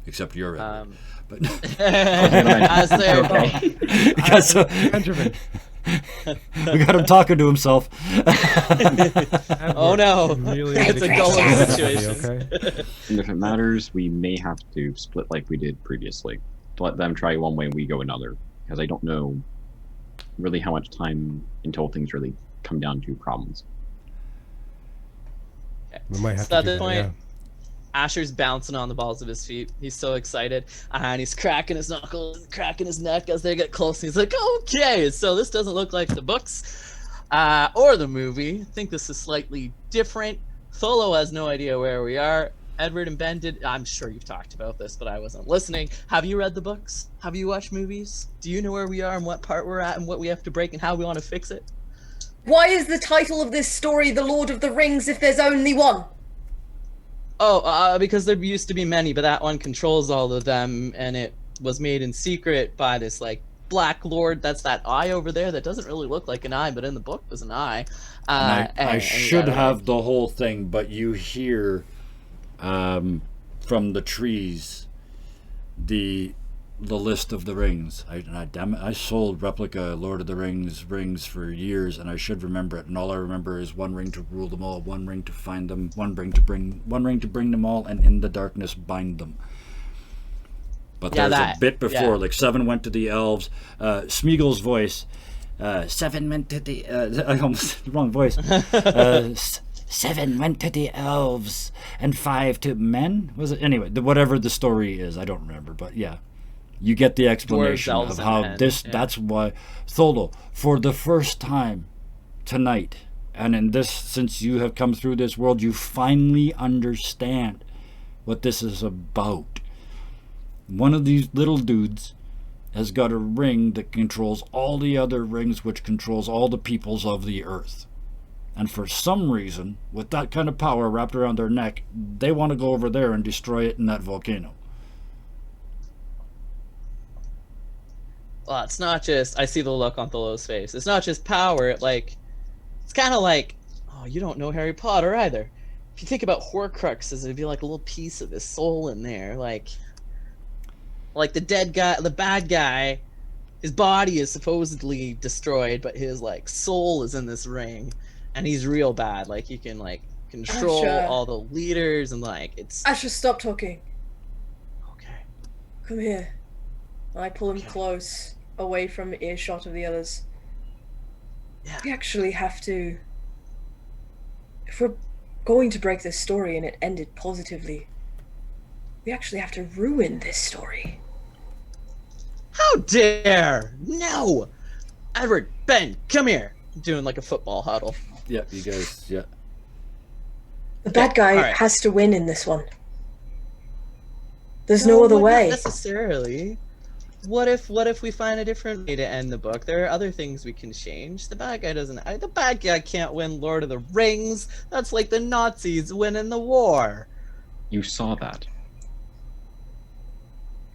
Except you're Edward. But As they're because Benjamin. we got him talking to himself. Oh no, Really it's a need to dull catch up, situation. okay? And if it matters, we may have to split like we did previously. To let them try one way and we go another. Because I don't know really how much time until things really come down to problems. We might have So at to do this that, point, yeah. Asher's bouncing on the balls of his feet. He's so excited, and he's cracking his knuckles and cracking his neck as they get close. He's like, "Okay, so this doesn't look like the books or the movie. I think this is slightly different." Tholo has no idea where we are. Edward and Ben did. I'm sure you've talked about this, but I wasn't listening. Have you read the books? Have you watched movies? Do you know where we are and what part we're at and what we have to break and how we want to fix it? Why is the title of this story The Lord of the Rings if there's only one? Oh, because there used to be many, but that one controls all of them, and it was made in secret by this like Black Lord. That's that eye over there that doesn't really look like an eye, but in the book was an eye. And I and should yeah, have the whole thing, but you hear from the trees the list of the rings. Damn it, I sold replica Lord of the rings for years, and I should remember it. And all I remember is one ring to rule them all, one ring to find them, one ring to bring them all, and in the darkness bind them. But Yeah, there's that- a bit before, yeah. like 7 went to the elves. Smeagol's voice. 7 went to the. I almost wrong voice. 7 went to the elves and 5 to men. Was it anyway? Whatever the story is, I don't remember. But yeah, you get the explanation elves, of and how men, this. yeah. That's why Tholo, for the first time tonight, and in this, since you have come through this world, you finally understand what this is about. One of these little dudes has got a ring that controls all the other rings, which controls all the peoples of the earth. And for some reason, with that kind of power wrapped around their neck, they want to go over there and destroy it in that volcano. Well, it's not just. I see the look on Tholo's face. It's not just power. Like, it's kind of like, oh, you don't know Harry Potter either. If you think about Horcruxes, it'd be like a little piece of his soul in there. Like the dead guy, the bad guy, his body is supposedly destroyed, but his like soul is in this ring, and he's real bad. Like he can like control Asha. all the leaders, and like it's I should stop talking. okay. Come here. I pull him close, away from earshot of the others. Yeah. We actually have to. If we're going to break this story and it ended positively, we actually have to ruin this story. How dare! No! Edward, Ben, come here! Doing like a football huddle. Yeah, you guys, yeah. The bad guy alright. has to win in this one. There's no other not way. necessarily. What if we find a different way to end the book? There are other things we can change. The bad guy doesn't. The bad guy can't win Lord of the Rings. That's like the Nazis winning the war. You saw that.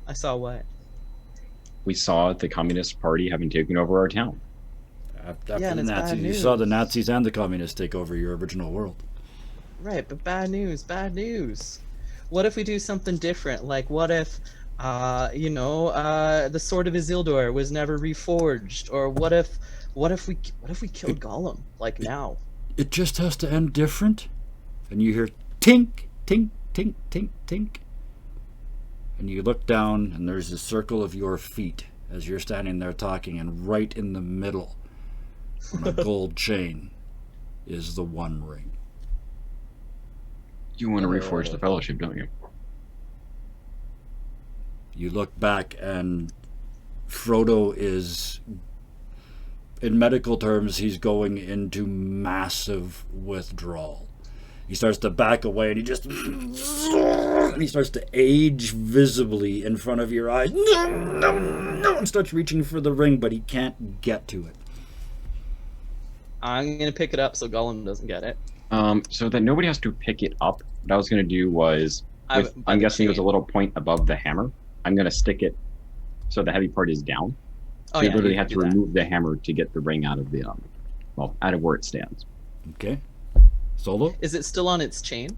I saw what? We saw the Communist Party having taken over our town. After Yeah, and the it's bad Nazis, you news. saw the Nazis and the communists take over your original world. Right, but bad news, bad news. What if we do something different? Like, what if, the Sword of Isildur was never reforged? Or what if we killed Gollum? Like now? It just has to end different. And you hear tink, tink, tink, tink, tink. And you look down, and there's a circle of your feet as you're standing there talking, and right in the middle, on a gold chain, is the One Ring. You want to reforge the Fellowship, don't you? You look back, and Frodo is, in medical terms, he's going into massive withdrawal. He starts to back away, and he starts to age visibly in front of your eyes. No, and starts reaching for the ring, but he can't get to it. I'm gonna pick it up so Gollum doesn't get it. So that nobody has to pick it up, what I was going to do was, I- I'm guessing there's a chain. little point above the hammer. I'm going to stick it so the heavy part is down. Oh, So you yeah, literally you have can to do that. remove the hammer to get the ring out of the, out of where it stands. Okay? Solo? Is it still on its chain?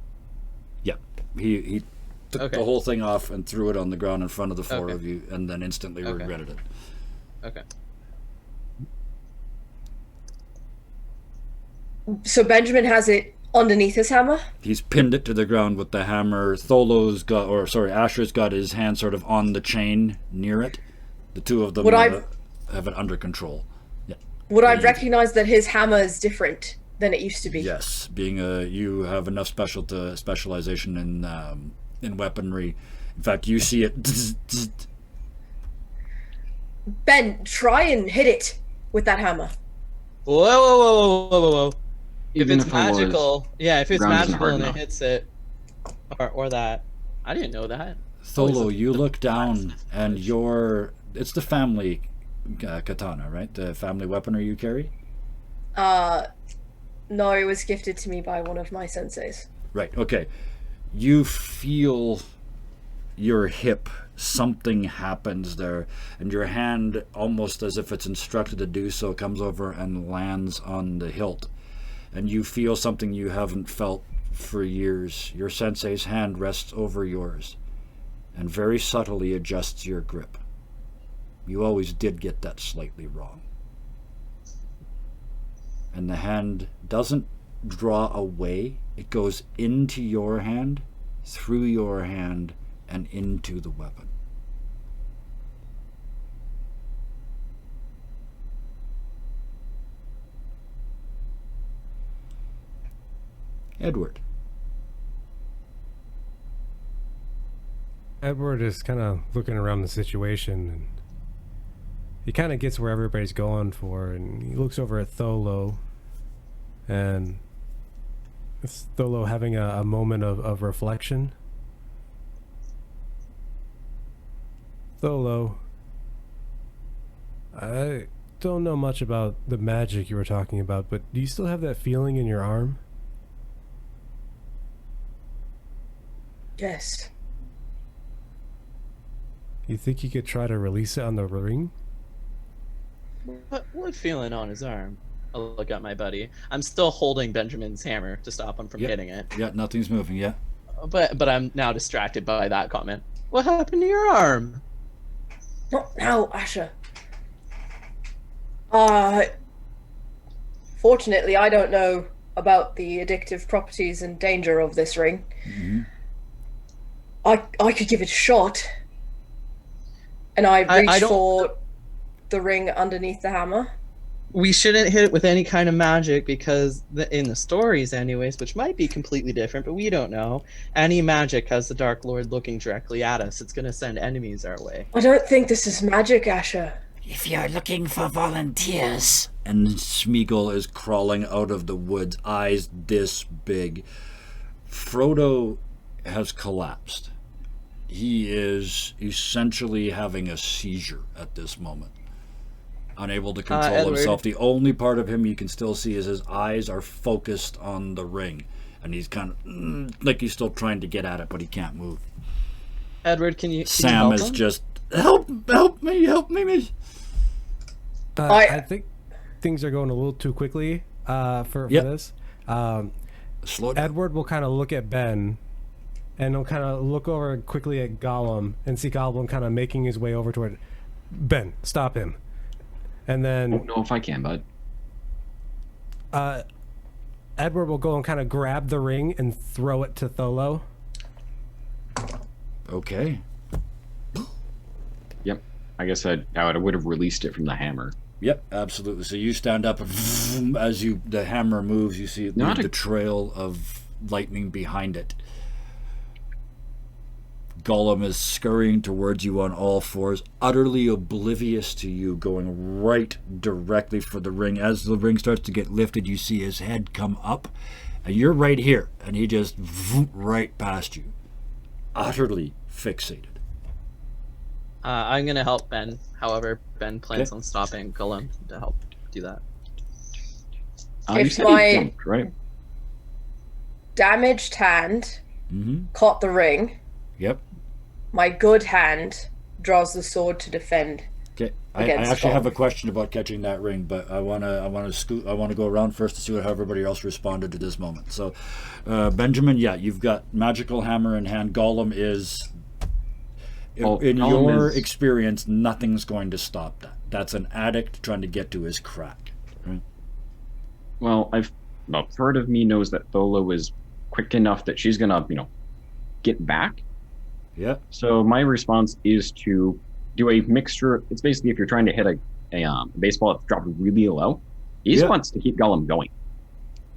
Yeah. He took Okay. the whole thing off and threw it on the ground in front of the four Okay. of you, and then instantly Okay. regretted it. Okay. So Benjamin has it underneath his hammer? He's pinned it to the ground with the hammer. Asher's got his hand sort of on the chain near it. The two of them Would I- have it under control. Yeah. Would I you- recognize that his hammer is different than it used to be? Yes, you have enough specialization in weaponry. In fact, you see it. Ben, try and hit it with that hammer. Whoa, whoa, whoa, whoa, whoa, whoa, whoa. If Even it's if it was, magical, yeah, if it's ground isn't magical hard and it enough. hits it, or that. I didn't know that. Tholo, Oh, you the look down, blacksmith and village. it's the family katana, right? The family weaponry you carry. No, it was gifted to me by one of my senseis. Right, okay. You feel your hip, something happens there, and your hand, almost as if it's instructed to do so, comes over and lands on the hilt. And you feel something you haven't felt for years. Your sensei's hand rests over yours and very subtly adjusts your grip. You always did get that slightly wrong. And the hand doesn't draw away, it goes into your hand, through your hand, and into the weapon. Edward. Edward is kind of looking around the situation, and he kind of gets where everybody's going for, and he looks over at Tholo, and it's Tholo having a moment of reflection. Tholo, I don't know much about the magic you were talking about, but do you still have that feeling in your arm? Yes. You think you could try to release it on the ring? What feeling on his arm? I'll look at my buddy. I'm still holding Benjamin's hammer to stop him from Yep. hitting it. Yeah, nothing's moving, yeah. But I'm now distracted by that comment. What happened to your arm? Not now, Asher. Fortunately, I don't know about the addictive properties and danger of this ring. Mm-hmm. I could give it a shot. And I reach for the ring underneath the hammer. We shouldn't hit it with any kind of magic because in the stories anyways, which might be completely different, but we don't know, any magic has the Dark Lord looking directly at us. It's going to send enemies our way. I don't think this is magic, Asher. If you're looking for volunteers. And Smeagol is crawling out of the woods, eyes this big. Frodo has collapsed. He is essentially having a seizure at this moment. Unable to control himself. The only part of him you can still see is his eyes are focused on the ring. And he's kind of like he's still trying to get at it, but he can't move. Edward, can you Sam help is him? just, help me. I think things are going a little too quickly for this. Slow down. Edward will kind of look at Ben, and he'll kind of look over quickly at Gollum and see Gollum kind of making his way over toward Ben. Stop him. And I then don't know if I can, bud. Edward will go and kind of grab the ring and throw it to Tholo. Okay. Yep. I guess I would have released it from the hammer. Yep, absolutely. So you stand up, and as the hammer moves, you see it leave the trail of lightning behind it. Gollum is scurrying towards you on all fours, utterly oblivious to you, going right directly for the ring. As the ring starts to get lifted, you see his head come up, and you're right here, and he just right past you, utterly fixated. I'm going to help Ben. However, Ben plans on stopping Gollum to help do that. You If said my he jumped, right? damaged hand Mm-hmm. caught the ring, Yep. my good hand draws the sword to defend. Okay. I Against actually have a Gollum. question about catching that ring, but I wanna go around first to see how everybody else responded to this moment. So, Benjamin, yeah, you've got magical hammer in hand. Gollum is. In your experience, nothing's going to stop that. That's an addict trying to get to his crack. Right? Well, part of me knows that Tholo is quick enough that she's gonna, get back. Yeah. So my response is to do a mixture. It's basically if you're trying to hit a baseball that's dropped really low, he just wants to keep Gollum going.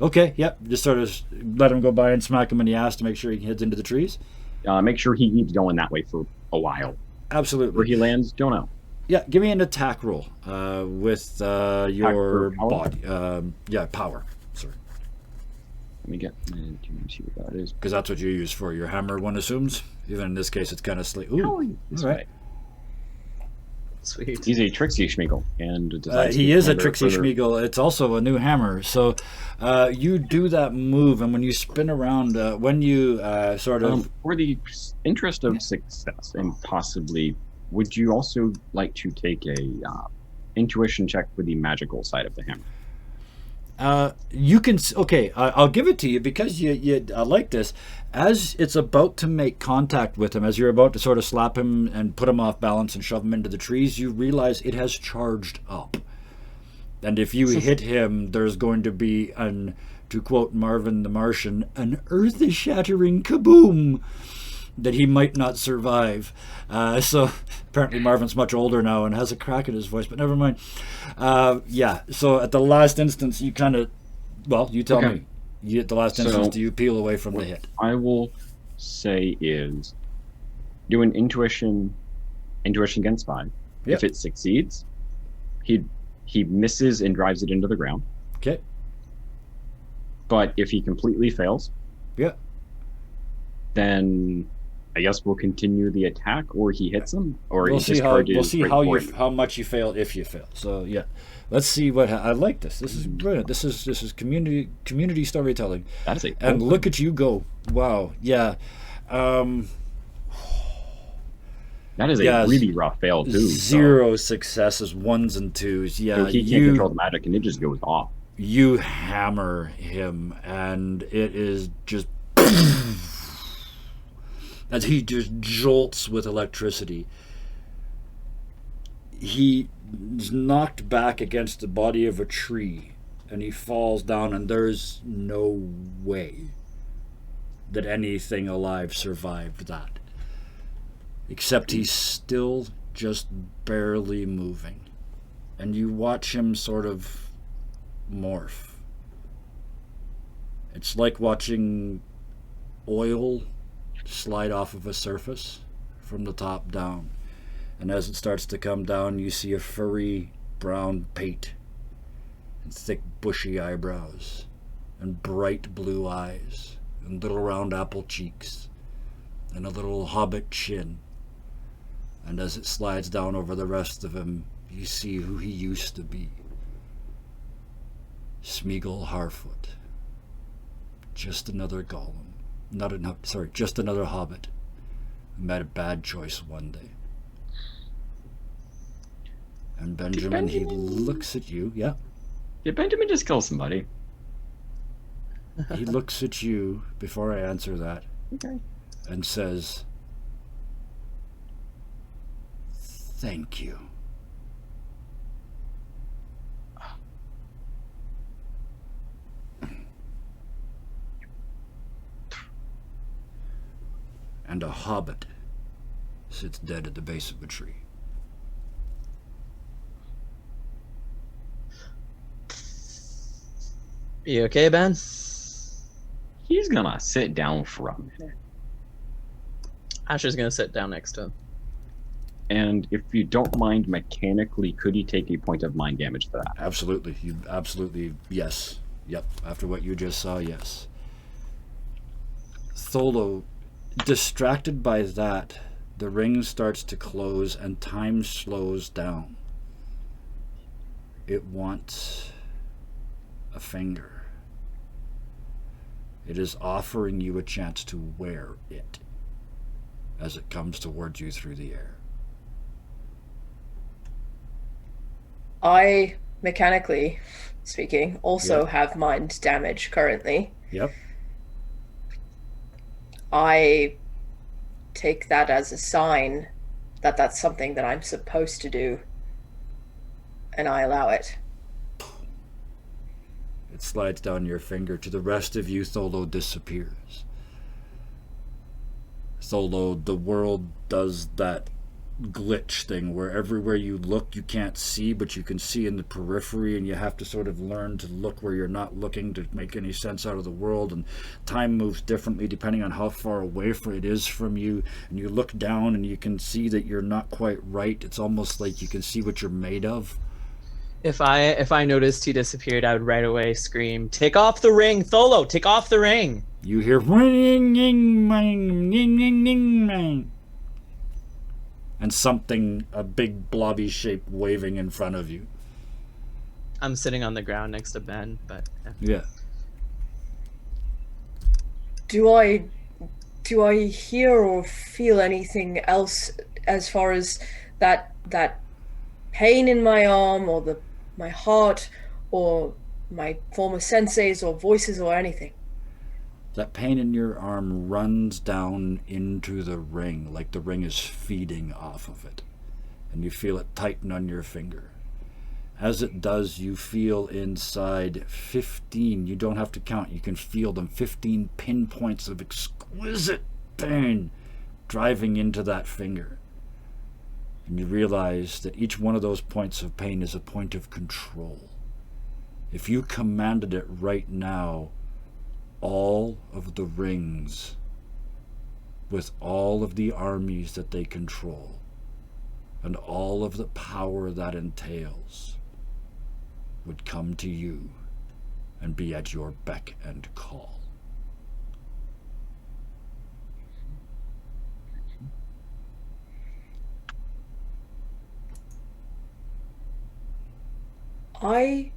Okay. Yep. Just sort of let him go by and smack him in the ass to make sure he heads into the trees. Make sure he keeps going that way for a while. Absolutely. Where he lands, don't know. Yeah. Give me an attack roll with your power? body. Power. Sorry. Let me see what that is. Because that's what you use for your hammer, one assumes. Even in this case, it's kind of slick. Ooh. That's all right. right. Sweet. He's a Trixie Schmeagle, and decides He to is a wander Trixie further. Schmeagle. It's also a new hammer. So you do that move, and when you spin around, when you sort of... For the interest of success, and possibly, would you also like to take a intuition check for the magical side of the hammer? You can... Okay, I'll give it to you because you I like this. As it's about to make contact with him, as you're about to sort of slap him and put him off balance and shove him into the trees, you realize it has charged up. And if you hit him, there's going to be an, to quote Marvin the Martian, an earth-shattering kaboom that he might not survive. So apparently Marvin's much older now and has a crack in his voice, but never mind. Yeah, so at the last instance, you kind of, well, you tell Okay. me. You, at the last instance, do you peel away from the hit? I will say is do an intuition against 5. Yep. If it succeeds, he misses and drives it into the ground. Okay. But if he completely fails, Yeah. then I guess we'll continue the attack, or he hits him, or We'll he see how discards we'll his see great how board. you how much you fail if you fail. So yeah, let's see what I like this. This is brilliant. This is community storytelling. That is a And look at you go! Wow, yeah, that is a yeah, really rough fail too. zero successes, ones and twos. So Yeah, he can't control the magic, and it just goes off. you hammer him, and it is just as he just jolts with electricity. He is knocked back against the body of a tree, and he falls down, and there's no way that anything alive survived that. Except he's still just barely moving. And you watch him sort of morph. It's like watching oil slide off of a surface from the top down. And as it starts to come down, you see a furry brown pate and thick bushy eyebrows and bright blue eyes and little round apple cheeks and a little hobbit chin. And as it slides down over the rest of him, you see who he used to be. Smeagol Harfoot. Just another golem. Just another hobbit who made a bad choice one day. And Benjamin, he looks at you. Yeah. Did Benjamin just kill somebody? He looks at you before I answer that Okay. and says, "Thank you." And a hobbit sits dead at the base of a tree. You okay, Ben? He's gonna sit down for a minute. Asher's gonna sit down next to him. And if you don't mind, mechanically, could he take a point of mind damage for that? Absolutely. You absolutely, yes. Yep. After what you just saw, yes. Tholo, distracted by that, the ring starts to close and time slows down. It wants a finger. It is offering you a chance to wear it as it comes towards you through the air. I, mechanically speaking, also Yeah. have mind damage currently. Yep. I take that as a sign that that's something that I'm supposed to do, and I allow it. It slides down your finger. To the rest of you, Tholo disappears. Tholo, the world does that glitch thing where everywhere you look you can't see, but you can see in the periphery, and you have to sort of learn to look where you're not looking to make any sense out of the world, and time moves differently depending on how far away it is from you, and you look down and you can see that you're not quite right. It's almost like you can see what you're made of. If I noticed he disappeared, I would right away scream, "Take off the ring, Tholo! Take off the ring!" You hear ring, ring, ring, ring, ring, ring. and something, a big blobby shape waving in front of you. I'm sitting on the ground next to Ben, but Yeah. Do I hear or feel anything else as far as that pain in my arm or my heart or my former senseis or voices or anything? That pain in your arm runs down into the ring, like the ring is feeding off of it. And you feel it tighten on your finger. As it does, you feel inside 15, you don't have to count, you can feel them, 15 pinpoints of exquisite pain driving into that finger. And you realize that each one of those points of pain is a point of control. If you commanded it right now, all of the rings, with all of the armies that they control, and all of the power that entails, would come to you and be at your beck and call. I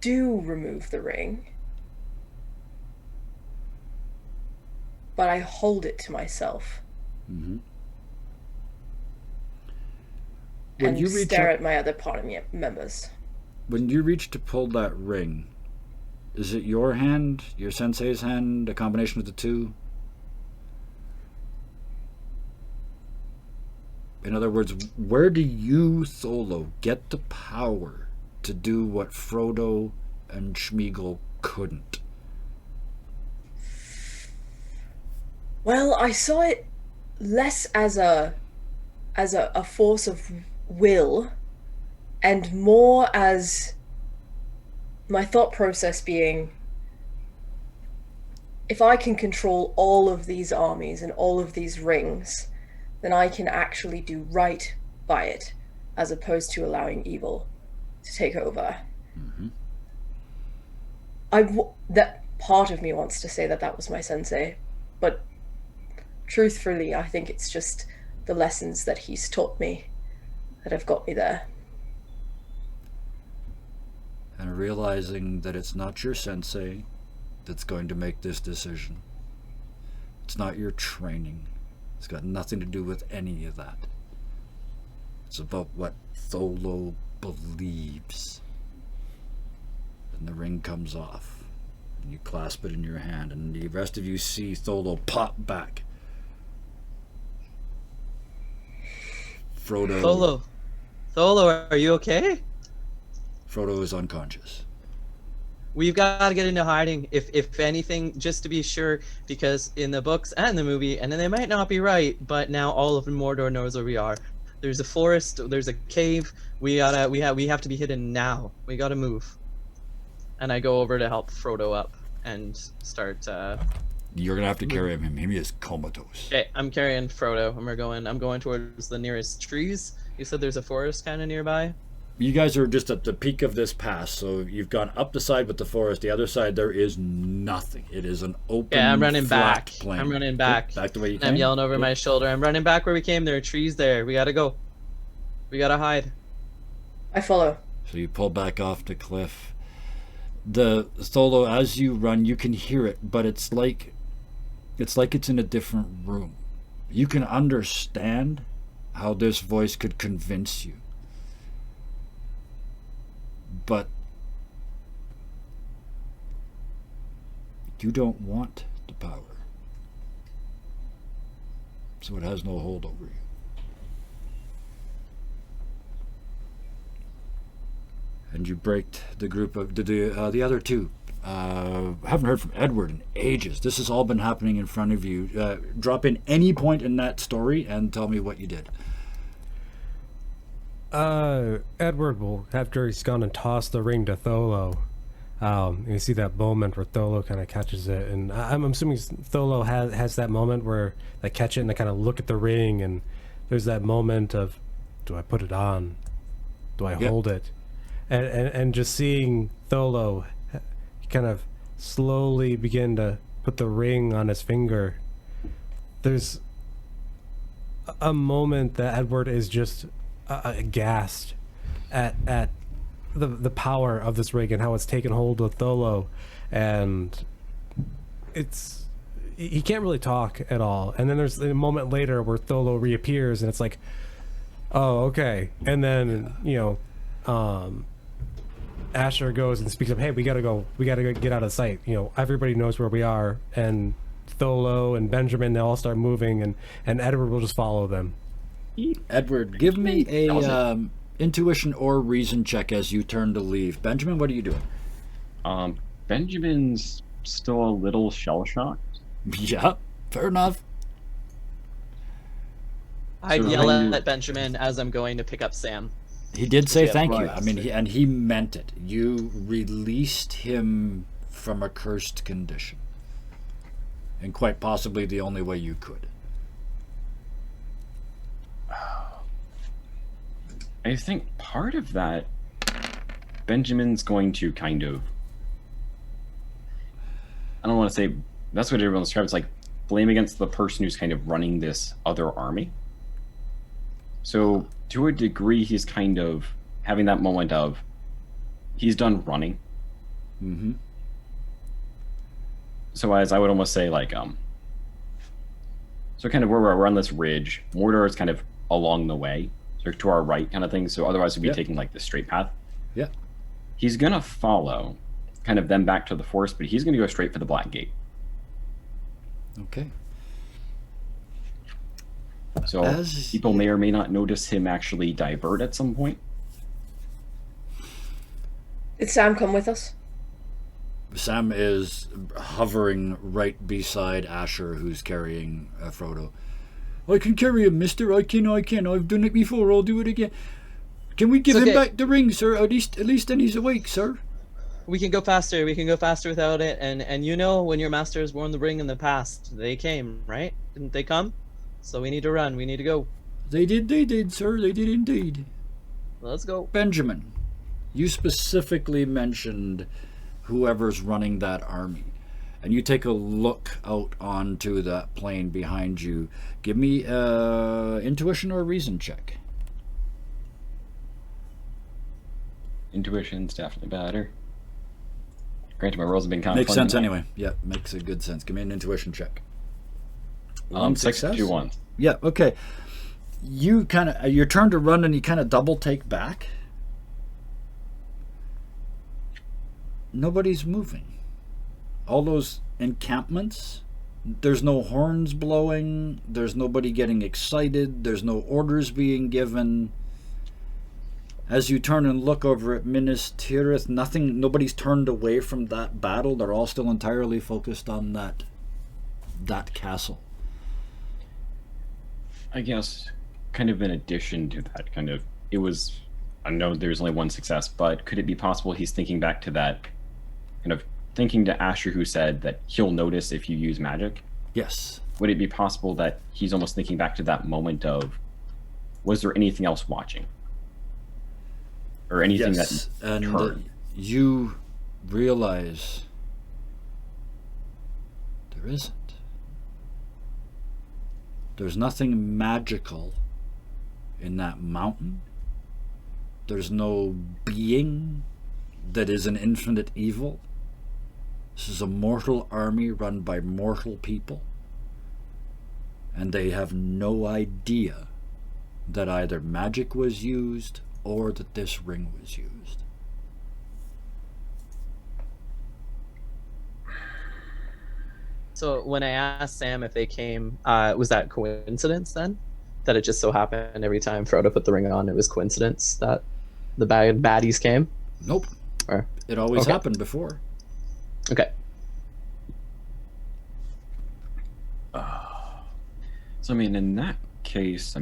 do remove the ring, but I hold it to myself Mm-hmm. and stare at my other party members. When you reach to pull that ring, is it your hand, your sensei's hand, a combination of the two? In other words, where do you, Tholo, get the power to do what Frodo and Schmeagol couldn't? Well, I saw it less as a force of will and more as my thought process being, if I can control all of these armies and all of these rings, then I can actually do right by it, as opposed to allowing evil to take over. Mm-hmm. That part of me wants to say that was my sensei, but truthfully, I think it's just the lessons that he's taught me that have got me there. And realizing that it's not your sensei that's going to make this decision. It's not your training. It's got nothing to do with any of that. It's about what Tholo believes. And the ring comes off. And you clasp it in your hand. And the rest of you see Tholo pop back. Frodo. Tholo, are you okay? Frodo is unconscious. We've got to get into hiding, if anything, just to be sure, because in the books and the movie, and then they might not be right, but now all of Mordor knows where we are. There's a forest, there's a cave. We have to be hidden now. We gotta move. And I go over to help Frodo up and start. You're gonna have to carry him. He is comatose. Okay, I'm carrying Frodo, and I'm going towards the nearest trees. You said there's a forest kind of nearby. You guys are just at the peak of this pass, so you've gone up the side with the forest. The other side, there is nothing. It is an open, Yeah, I'm running flat back. plain. I'm running back. Back the way you I'm came? yelling over my shoulder. I'm running back where we came. There are trees there. We gotta go. We gotta hide. I follow. So you pull back off the cliff. The solo, as you run, you can hear it, but it's like it's in a different room. You can understand how this voice could convince you. But you don't want the power. So it has no hold over you. And you break the group of the other two. Haven't heard from Edward in ages. This has all been happening in front of you. Drop in any point in that story and tell me what you did. Edward will, after he's gone and tossed the ring to Tholo, you see that moment where Tholo kind of catches it, and I'm assuming Tholo has that moment where they catch it and they kind of look at the ring, and there's that moment of, do I put it on? Do I hold it? And just seeing Tholo kind of slowly begin to put the ring on his finger, there's a moment that Edward is just aghast at the power of this ring and how it's taken hold of Tholo, and he can't really talk at all. And then there's a moment later where Tholo reappears, and it's like, oh, okay. And then Asher goes and speaks up, hey, we gotta go get out of sight. Everybody knows where we are, and Tholo and Benjamin, they all start moving, and Edward will just follow them. Edward, give me a intuition or reason check as you turn to leave. Benjamin, what are you doing? Benjamin's still a little shell-shocked. Yeah, fair enough. I'd So yell when you- at Benjamin as I'm going to pick up Sam. He did say Yeah, thank you. right. I mean, he meant it. You released him from a cursed condition. And quite possibly the only way you could. I think part of that, Benjamin's going to kind of, I don't want to say, that's what everyone describes, like blame against the person who's kind of running this other army. So to a degree, he's kind of having that moment of, he's done running. Mm-hmm. So as I would almost say, like, so kind of where we're on this ridge, Mordor is kind of along the way, so to our right kind of thing. So otherwise we'd be Yep. taking like the straight path. Yeah. He's gonna follow kind of them back to the forest, but he's gonna go straight for the Black Gate. Okay. So As- people may or may not notice him actually divert at some point. Did Sam come with us? Sam is hovering right beside Asher, who's carrying Frodo. I can carry him, mister. I can. I've done it before. I'll do it again. Can we give It's him okay. back the ring, sir? At least then he's awake, sir. We can go faster. We can go faster without it. And when your master has worn the ring in the past, they came, right? Didn't they come? So we need to run. We need to go. They did, sir. They did indeed. Let's go. Benjamin, you specifically mentioned whoever's running that army. And you take a look out onto that plain behind you. Give me intuition or reason check. Intuition's definitely better. Granted, my rolls have been kind of Makes fun sense tonight. anyway. Yeah, makes a good sense. Give me an intuition check. 6, 2, 1. Yeah, okay. You kind of, your turn to run and you kind of double take back. Nobody's moving. All those encampments, there's no horns blowing, there's nobody getting excited, there's no orders being given. As you turn and look over at Minas Tirith, nobody's turned away from that battle. They're all still entirely focused on that castle. I guess, kind of in addition to that, I know there's only one success, but could it be possible he's thinking back to that, kind of thinking to Asher, who said that he'll notice if you use magic? Yes. Would it be possible that he's almost thinking back to that moment of, was there anything else watching? Or anything Yes, that and turned? you realize there isn't. There's nothing magical in that mountain. There's no being that is an infinite evil. This is a mortal army run by mortal people. And they have no idea that either magic was used or that this ring was used. So when I asked Sam if they came, was that coincidence then? That it just so happened every time Frodo put the ring on, it was coincidence that the baddies came? Nope. Or, It always Okay. happened before. okay. So, I mean, in that case,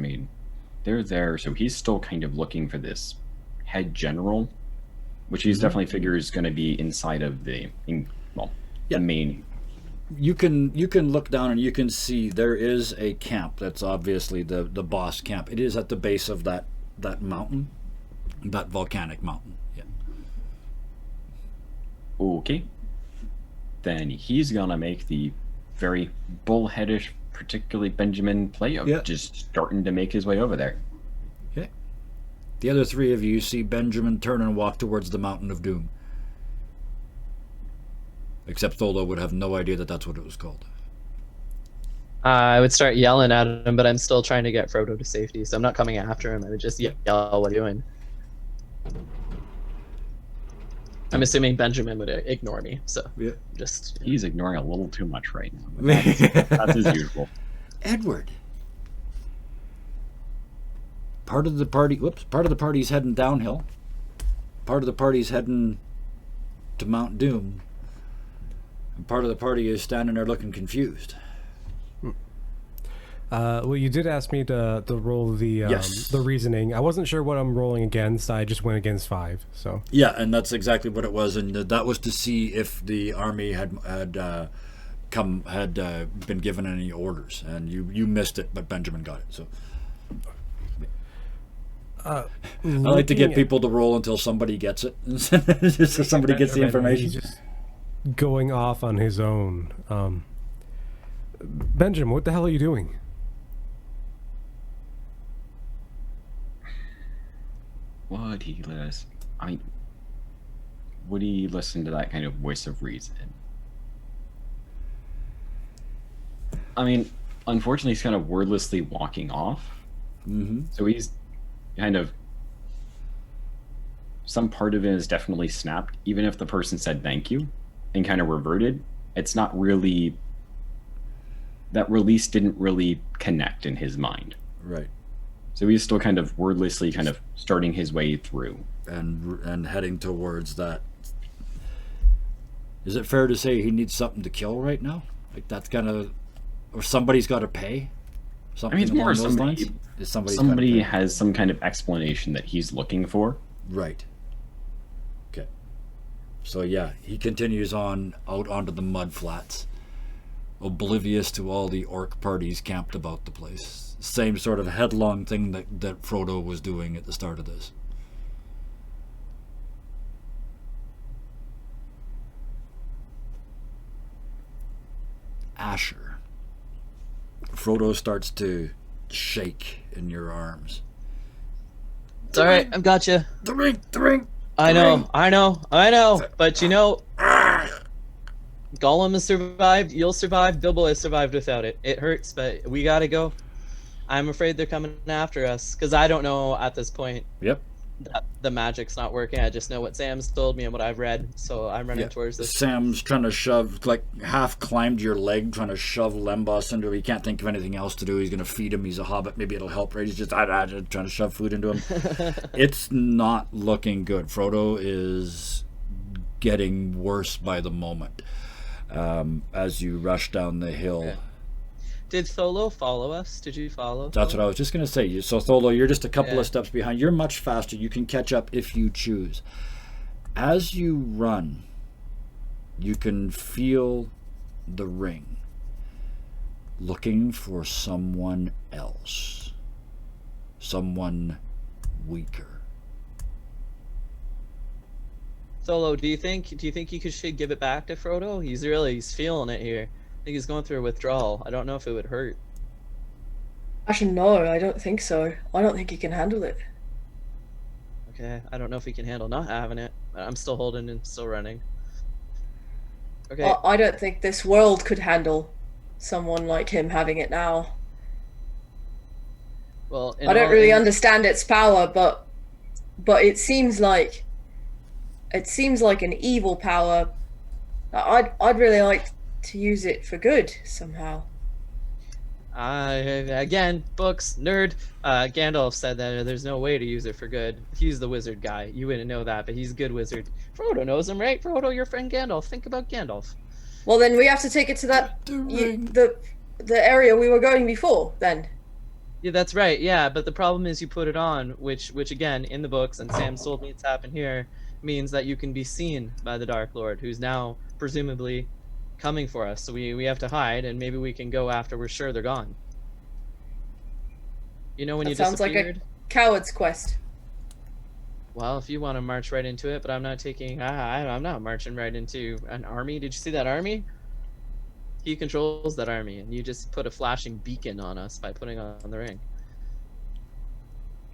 they're there, so he's still kind of looking for this head general, which he's definitely figures going to be inside of Yeah. the main. You can look down and you can see there is a camp. That's obviously the boss camp. It is at the base of that mountain, that volcanic mountain. Yeah. Okay. Then he's gonna make the very bullheadish particularly Benjamin play of Yeah. just starting to make his way over there. Okay. The other three of you see Benjamin turn and walk towards the Mountain of Doom. Except Tholo would have no idea that that's what it was called. I would start yelling at him, but I'm still trying to get Frodo to safety, so I'm not coming after him. I would just yell, "What are you doing?" I'm assuming Benjamin would ignore me, so Yeah. just He's ignoring a little too much right now. But that's his usual. Edward. Part of the party's heading downhill. Part of the party's heading to Mount Doom. And part of the party is standing there looking confused. Well, you did ask me to roll Yes. the reasoning. I wasn't sure what I'm rolling against. I just went against 5. So Yeah, and that's exactly what it was, and that was to see if the army had been given any orders, and you missed it, but Benjamin got it. So I like to get people to roll until somebody gets it, just so somebody gets the information. He's just going off on his own. Benjamin, what the hell are you doing? Would he listen? I mean, would he listen to that kind of voice of reason? I mean, unfortunately, he's kind of wordlessly walking off. Mm-hmm. So he's kind of. Some part of it is definitely snapped, even if the person said thank you and kind of reverted. It's not really. That release didn't really connect in his mind. Right. So he's still kind of wordlessly kind of starting his way through. And heading towards that. Is it fair to say he needs something to kill right now? Like that's kind of, or somebody's got to pay. Something it's more along those somebody- lines? Is somebody's Somebody gotta pay? has some kind of explanation that he's looking for. Right. Okay. So yeah, he continues on out onto the mud flats, oblivious to all the orc parties camped about the place. Same sort of headlong thing that Frodo was doing at the start of this. Asher. Frodo starts to shake in your arms. it's all right. I've got you. The ring! I know. But you know, Gollum has survived. You'll survive. Bilbo has survived without it. It hurts, but we gotta go. I'm afraid they're coming after us because I don't know at this point Yep. that the magic's not working. I just know what Sam's told me and what I've read, so I'm running towards this. Sam's trying to shove, like, half climbed your leg, trying to shove Lembas into him. He can't think of anything else to do. He's going to feed him. He's a hobbit. Maybe it'll help, right? He's just trying to shove food into him. It's not looking good. Frodo is getting worse by the moment as you rush down the hill. Okay. Did Tholo follow us? Did you follow? That's what I was just going to say. So, Tholo, you're just a couple Yeah. of steps behind. You're much faster. You can catch up if you choose. As you run, you can feel the ring looking for someone else, someone weaker. Tholo, do you think you should give it back to Frodo? He's feeling it here. I think he's going through a withdrawal. I don't know if it would hurt. Actually, no, I don't think so. I don't think he can handle it. Okay, I don't know if he can handle not having it. I'm still holding and still running. Okay, I don't think this world could handle someone like him having it now. well, I don't really understand its power, but it seems like an evil power. I'd really like to use it for good somehow. Again, books, nerd. Gandalf said that there's no way to use it for good. He's the wizard guy. You wouldn't know that, but he's a good wizard. Frodo knows him, right? Frodo, your friend Gandalf. Think about Gandalf. Well, then we have to take it to that the area we were going before. Then. Yeah, that's right. Yeah, but the problem is you put it on, which again in the books, and Sam told me it's happened here, means that you can be seen by the Dark Lord, who's now presumably coming for us. So we have to hide, and maybe we can go after we're sure they're gone. You know when That you sounds like disappeared? a coward's quest. Well, if you want to march right into it, but I'm not taking. I'm not marching right into an army. Did you see that army? He controls that army, and you just put a flashing beacon on us by putting on the ring.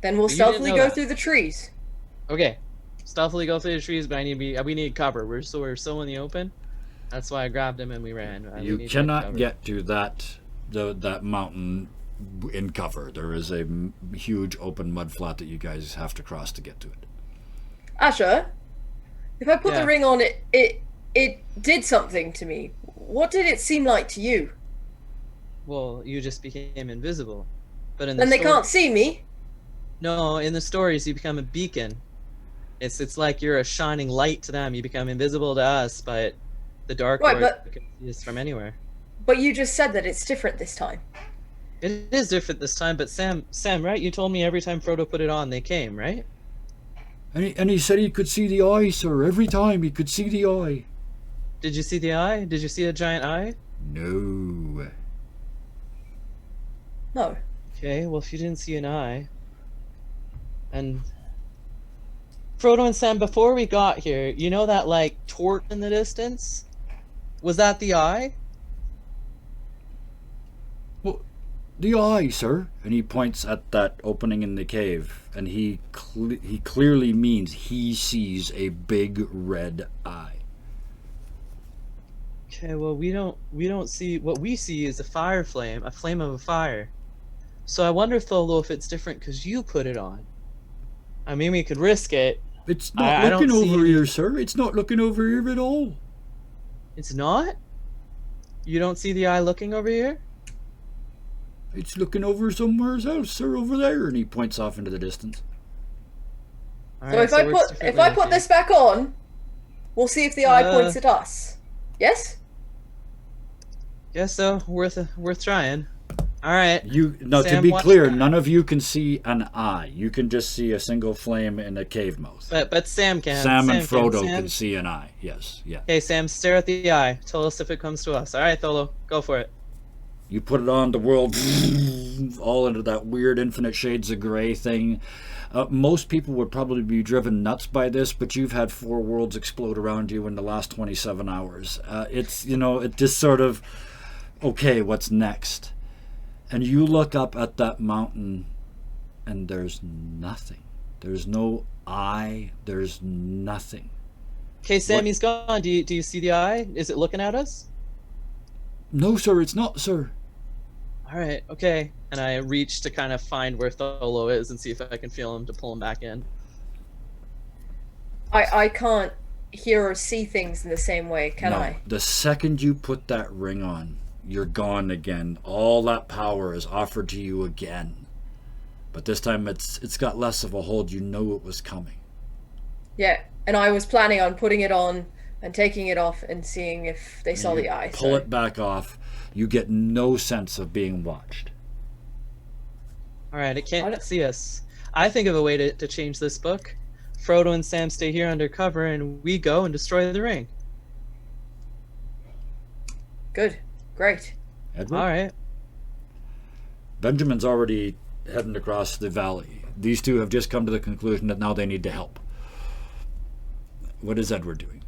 Then we'll You didn't stealthily know go that. through the trees. Okay, stealthily go through the trees, but we need cover. We're so in the open. That's why I grabbed him and we ran. We You need to cannot cover. get to that mountain in cover. There is a huge open mud flat that you guys have to cross to get to it. Asher, if I put Yeah. the ring on, it did something to me. What did it seem like to you? Well, you just became invisible. But in the Then they story- can't see me. No, in the stories you become a beacon. It's like you're a shining light to them. You become invisible to us, but the Dark Right, Lord but- can see us from anywhere. But you just said that it's different this time. It is different this time, but Sam, right? You told me every time Frodo put it on, they came, right? And he said he could see the eye, sir. Every time he could see the eye. Did you see the eye? Did you see a giant eye? No. No. Okay, well, if you didn't see an eye, and Frodo and Sam, before we got here, you know that like torch in the distance? Was that the eye? The eye, sir. And he points at that opening in the cave, and he clearly means he sees a big red eye. Okay, well, we don't see, what we see is a fire flame, a flame of a fire. So I wonder, Tholo, if it's different because you put it on. I mean, we could risk it. It's not I don't looking see over any- here, sir. It's not looking over here at all. It's not? You don't see the eye looking over here? It's looking over somewhere else, sir, over there. And he points off into the distance. So Alright, if I it works put differently with this you. back on, we'll see if the eye points at us. Yes? Guess so. Worth trying. Alright. To Sam, be watch clear, that. none of you can see an eye. You can just see a single flame in a cave mouth. But Sam can. Sam and Frodo Sam. can see an eye. Yes, yeah. Okay, Sam, stare at the eye. Tell us if it comes to us. Alright, Tholo, go for it. You put it on, the world all into that weird infinite shades of gray thing. Most people would probably be driven nuts by this, but you've had 4 worlds explode around you in the last 27 hours. It just sort of, okay, what's next? And you look up at that mountain, and there's nothing. There's no eye. There's nothing. Okay, Sam, What- he's gone. Do you see the eye? Is it looking at us? No, sir, it's not, sir. Alright, okay. And I reach to kind of find where Tholo is and see if I can feel him to pull him back in. I can't hear or see things in the same way, can No. I? The second you put that ring on, you're gone again. All that power is offered to you again. But this time it's got less of a hold. You know it was coming. Yeah, and I was planning on putting it on and taking it off and seeing if they saw You the eye. Pull so- it back off. You get no sense of being watched. Alright, it I can't don't- see us. I think of a way to change this book. Frodo and Sam stay here undercover and we go and destroy the ring. Good, great. Edward? Alright. Benjamin's already heading across the valley. These two have just come to the conclusion that now they need to help. What is Edward doing?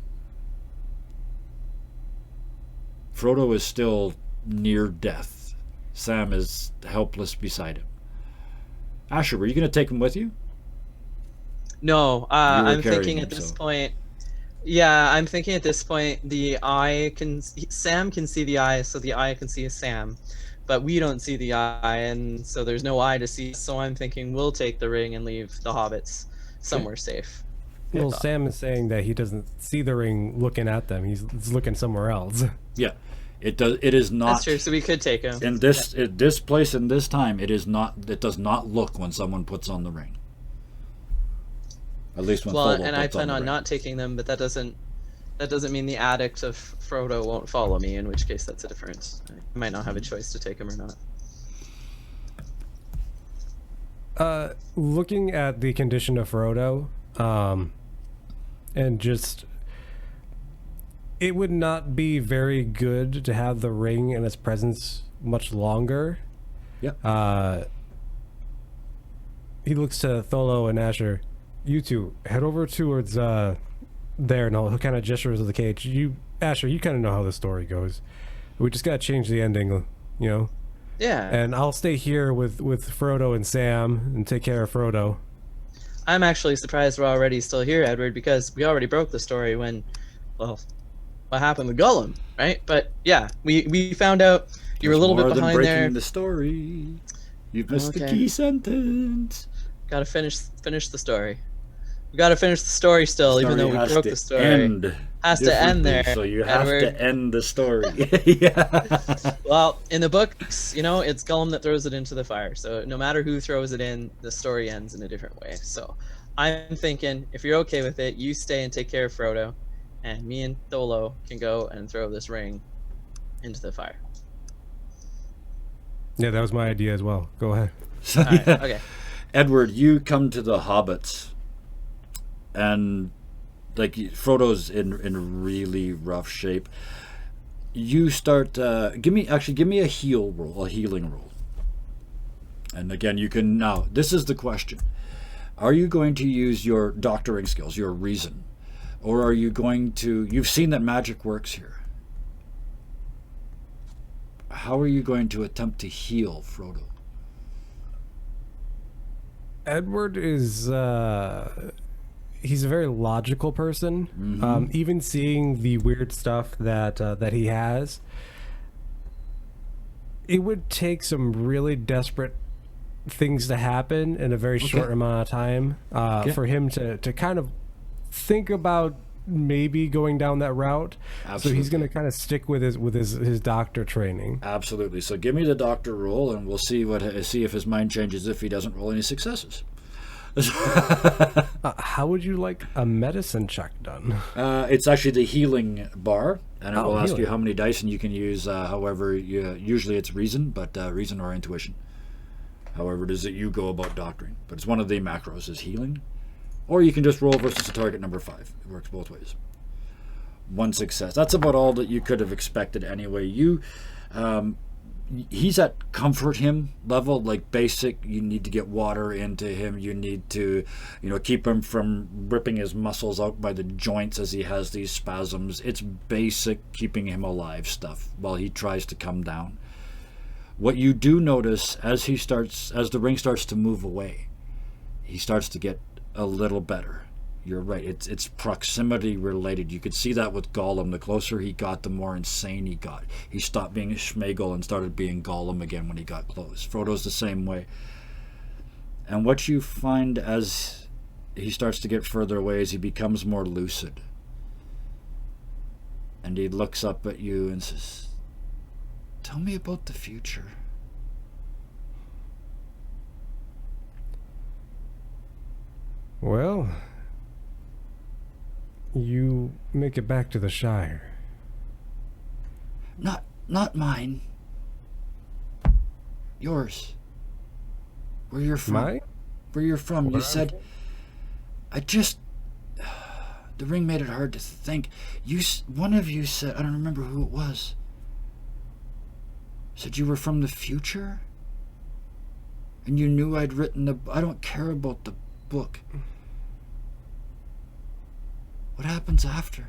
Frodo is still near death. Sam is helpless beside him. Asher, were you going to take him with you? No, You were I'm carrying thinking him, at this so- point. Yeah, I'm thinking at this point Sam can see the eye, so the eye can see Sam, but we don't see the eye, and so there's no eye to see. So I'm thinking we'll take the ring and leave the hobbits somewhere safe. Well, Sam is saying that he doesn't see the ring looking at them. He's looking somewhere else. Yeah. It does. It is not. That's true. So we could take him. In this place in this time, it is not. It does not look when someone puts on the ring. At least when Well, Frodo and I puts plan the on ring. not taking them, but that doesn't mean the addict of Frodo won't follow me. In which case, that's a difference. I might not have a choice to take him or not. Looking at the condition of Frodo, and just, it would not be very good to have the ring in its presence much longer. Yep. He looks to Tholo and Asher. You two head over towards there, and he'll kind of gestures to the cage. Asher, you kind of know how the story goes. We just gotta change the ending, you know. Yeah. And I'll stay here with Frodo and Sam and take care of Frodo. I'm actually surprised we're already still here, Edward, because we already broke the story when, well, what happened with Gollum, right? But yeah, we found out you were a little bit more than behind breaking there. the story. You've missed the Okay. key sentence. Gotta finish the story. We gotta finish the story still, even though we Story has broke to the story. end Has to end differently, there, so you have Edward. to end the story. Yeah. Well, in the books, it's Gollum that throws it into the fire. So no matter who throws it in, the story ends in a different way. So I'm thinking, if you're okay with it, you stay and take care of Frodo, and me and Tholo can go and throw this ring into the fire. Yeah, that was my idea as well. Go ahead. So, All right, yeah. okay. Edward, you come to the hobbits, and like Frodo's in really rough shape. You start. Give me a healing roll. And again, you can now. This is the question: are you going to use your doctoring skills, your reason, or are you going to? You've seen that magic works here. How are you going to attempt to heal Frodo? Edward is he's a very logical person. Even seeing the weird stuff that he has, it would take some really desperate things to happen in a very short amount of time for him to kind of think about maybe going down that route. Absolutely. So he's going to kind of stick with his doctor training. Absolutely. So give me the doctor roll, and we'll see if his mind changes if he doesn't roll any successes. How would you like a medicine check done? It's actually the healing bar, and it will ask you healing. how many dice, and you can use however usually it's reason, but reason or intuition. However it is that you go about doctoring. But it's one of the macros is healing. Or you can just roll versus a target number 5. It works both ways. 1 success. That's about all that you could have expected anyway. He's at comfort him level, like basic. You need to get water into him. You need to, keep him from ripping his muscles out by the joints as he has these spasms. It's basic keeping him alive stuff while he tries to come down. What you do notice as the ring starts to move away, he starts to get a little better. You're right. It's proximity related. You could see that with Gollum. The closer he got, the more insane he got. He stopped being a Schmegel and started being Gollum again when he got close. Frodo's the same way. And what you find as he starts to get further away is he becomes more lucid. And he looks up at you and says, "Tell me about the future." Well, you make it back to the Shire. Not mine. Yours. Where you're from. Mine? Where you're from. Where You I'm said, the ring made it hard to think. One of you said, I don't remember who it was, said you were from the future? And you knew I'd written I don't care about the book. What happens after?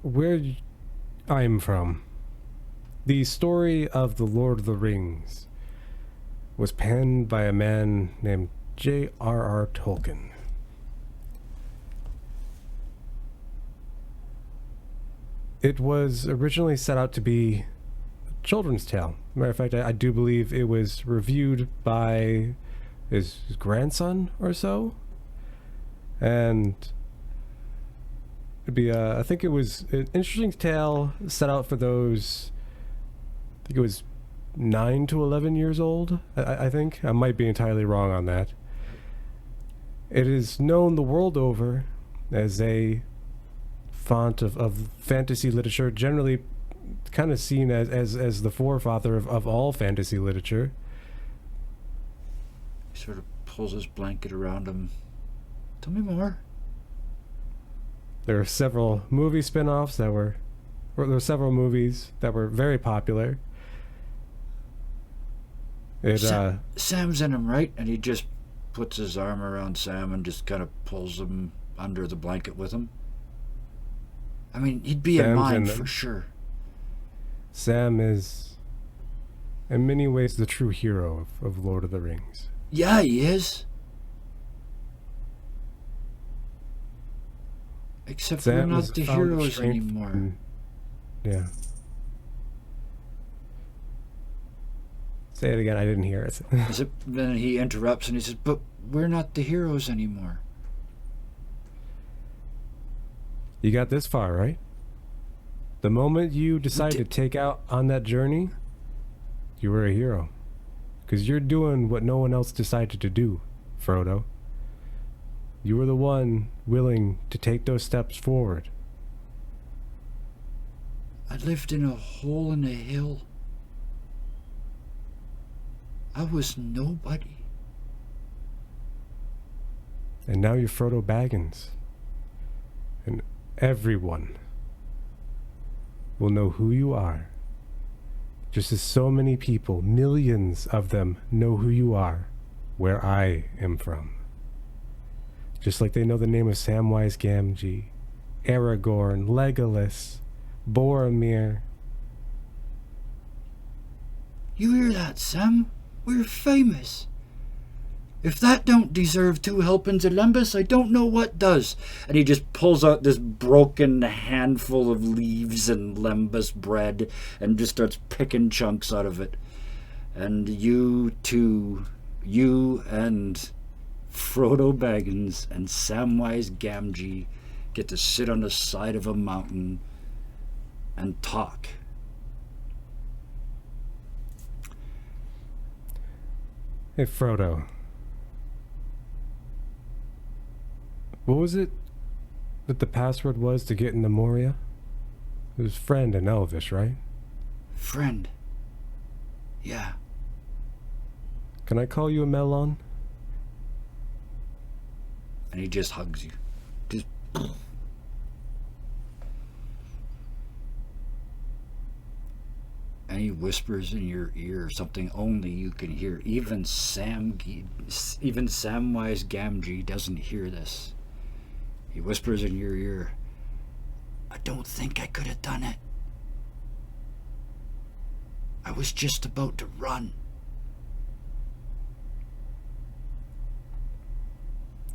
Where I'm from, the story of the Lord of the Rings was penned by a man named J.R.R. Tolkien. It was originally set out to be a children's tale. Matter of fact, I do believe it was reviewed by his grandson or so. And it'd be, I think it was an interesting tale set out for those, I think it was 9 to 11 years old, I think. I might be entirely wrong on that. It is known the world over as a font of fantasy literature, generally kind of seen as the forefather of all fantasy literature. He sort of pulls his blanket around him. Tell me more. There are several movie spin-offs there were several movies that were very popular. Sam's in him, right? And he just puts his arm around Sam and just kind of pulls him under the blanket with him. I mean, he'd be in Sam's mine in for them. sure. Sam is, in many ways, the true hero of Lord of the Rings. Yeah, he is. Except we're Sam not is a the fount of heroes strength anymore. and- Yeah. Say it again. I didn't hear it. Then he interrupts and he says, but we're not the heroes anymore. You got this far, right? The moment you decide to take out on that journey, you were a hero. Because you're doing what no one else decided to do, Frodo. You were the one willing to take those steps forward. I lived in a hole in a hill. I was nobody. And now you're Frodo Baggins. And everyone will know who you are. Just as so many people, millions of them, know who you are, where I am from. Just like they know the name of Samwise Gamgee, Aragorn, Legolas, Boromir. You hear that, Sam? We're famous. If that don't deserve 2 helpings of lembas, I don't know what does. And he just pulls out this broken handful of leaves and lembas bread and just starts picking chunks out of it. And you two, you and Frodo Baggins and Samwise Gamgee get to sit on the side of a mountain and talk. Hey, Frodo. What was it that the password was to get into Moria? It was friend in Elvish, right? Friend. Yeah. Can I call you a Melon? And he just hugs you. Just. And he whispers in your ear something only you can hear. Even Samwise Gamgee doesn't hear this. He whispers in your ear, I don't think I could have done it. I was just about to run.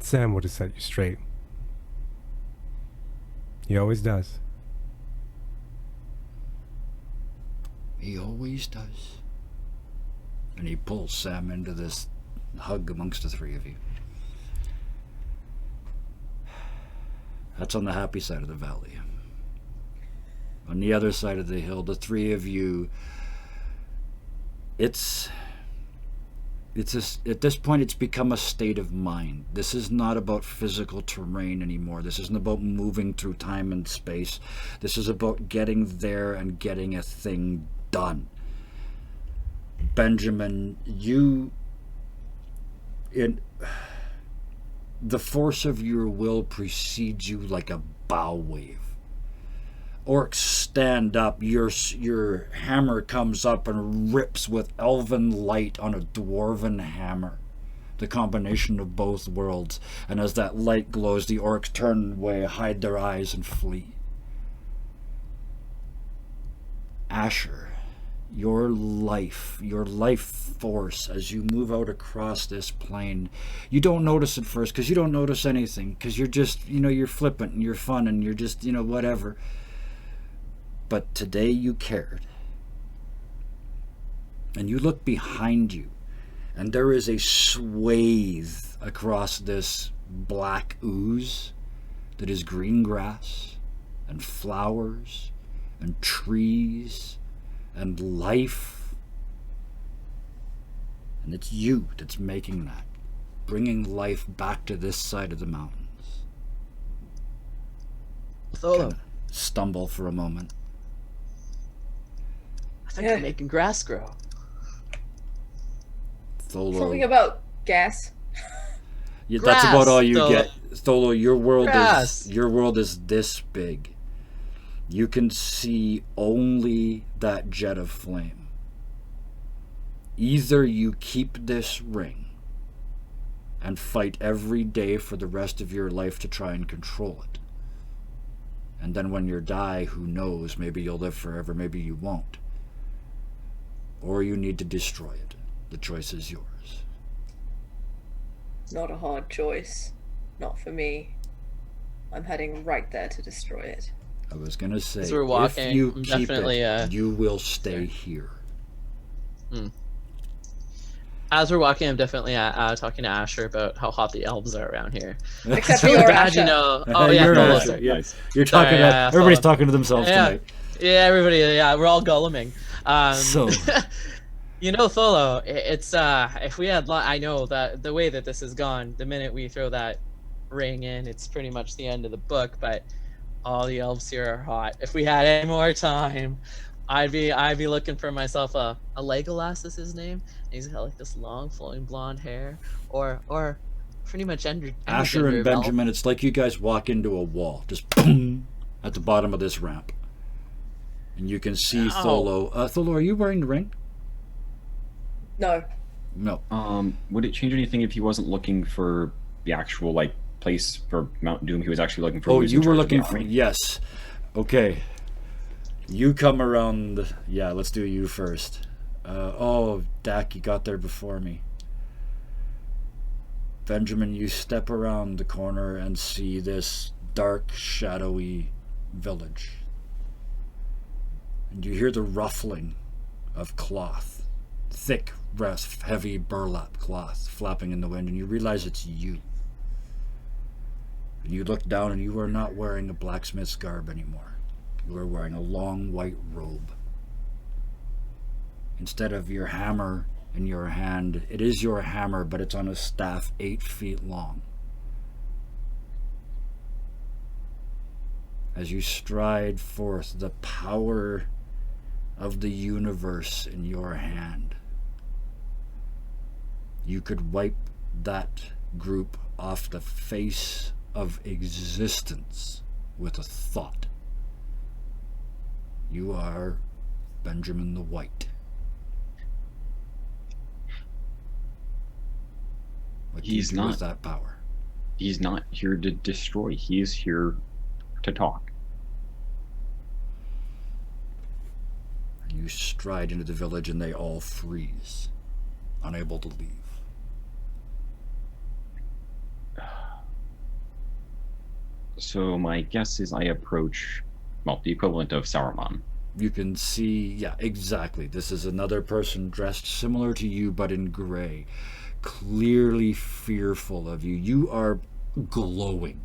Sam would have set you straight. He always does. He always does. And he pulls Sam into this hug amongst the 3 of you. That's on the happy side of the valley. On the other side of the hill, the 3 of you, it's at this point it's become a state of mind. This is not about physical terrain anymore. This isn't about moving through time and space. This is about getting there and getting a thing done. Benjamin, the force of your will precedes you like a bow wave. Orcs stand up, your hammer comes up and rips with elven light on a dwarven hammer. The combination of both worlds. And as that light glows, the orcs turn away, hide their eyes, and flee. Asher, your life force as you move out across this plane, you don't notice at first because you don't notice anything because you're just, you're flippant and you're fun and you're just, whatever. But today you cared. And you look behind you and there is a swathe across this black ooze that is green grass and flowers and trees and life. And it's you that's making that, bringing life back to this side of the mountains. Tholo, Kinda stumble for a moment. I think I'm making grass grow. Tholo, Something about gas. yeah, that's about all you Tholo. get. Tholo, your Grass. world is this big. You can see only that jet of flame. Either you keep this ring and fight every day for the rest of your life to try and control it. And then when you die, who knows, maybe you'll live forever, maybe you won't. Or you need to destroy it. The choice is yours. Not a hard choice. Not for me. I'm heading right there to destroy it. I was going to say, As we're walking, if you I'm keep definitely, it, you will stay here. As we're walking, I'm definitely talking to Asher about how hot the elves are around here. Except Really you're glad you Asha. know. Oh yeah, You're Tholo, Asher, sorry. yeah. Nice. You're talking Sorry, about, yeah, everybody's Tholo. talking to themselves Yeah, tonight. yeah, everybody. Yeah, we're all Goleming. So, You know, Tholo, it's if we had, I know that the way that this has gone, the minute we throw that ring in, it's pretty much the end of the book. But all the elves here are hot. If we had any more time, I'd be looking for myself a Legolas is his name. And he's got like this long flowing blonde hair, or pretty much any Asher gender and of elf. Benjamin, it's like you guys walk into a wall, just boom, at the bottom of this ramp. And you can see Ow. Tholo. Tholo, are you wearing the ring? No. No. Would it change anything if he wasn't looking for the actual like place for Mount Doom? He was actually looking for. Oh, who's you in were charge of looking the for. army? Yes. Okay. You come around. Yeah, let's do you first. Oh, Dak, you got there before me. Benjamin, you step around the corner and see this dark, shadowy village. And you hear the ruffling of cloth. Thick, rough, heavy burlap cloth flapping in the wind, and you realize it's you. And you look down, and you are not wearing a blacksmith's garb anymore. You are wearing a long white robe. Instead of your hammer in your hand, it is your hammer, but it's on a staff 8 feet long. As you stride forth, the power of the universe in your hand, you could wipe that group off the face of existence with a thought. You are Benjamin the White. What do you He's do not. with that power? He's not here to destroy. He is here to talk. You stride into the village and they all freeze, unable to leave. So my guess is I approach, well, the equivalent of Saruman. You can see, yeah, exactly. This is another person dressed similar to you, but in gray. Clearly fearful of you. You are glowing.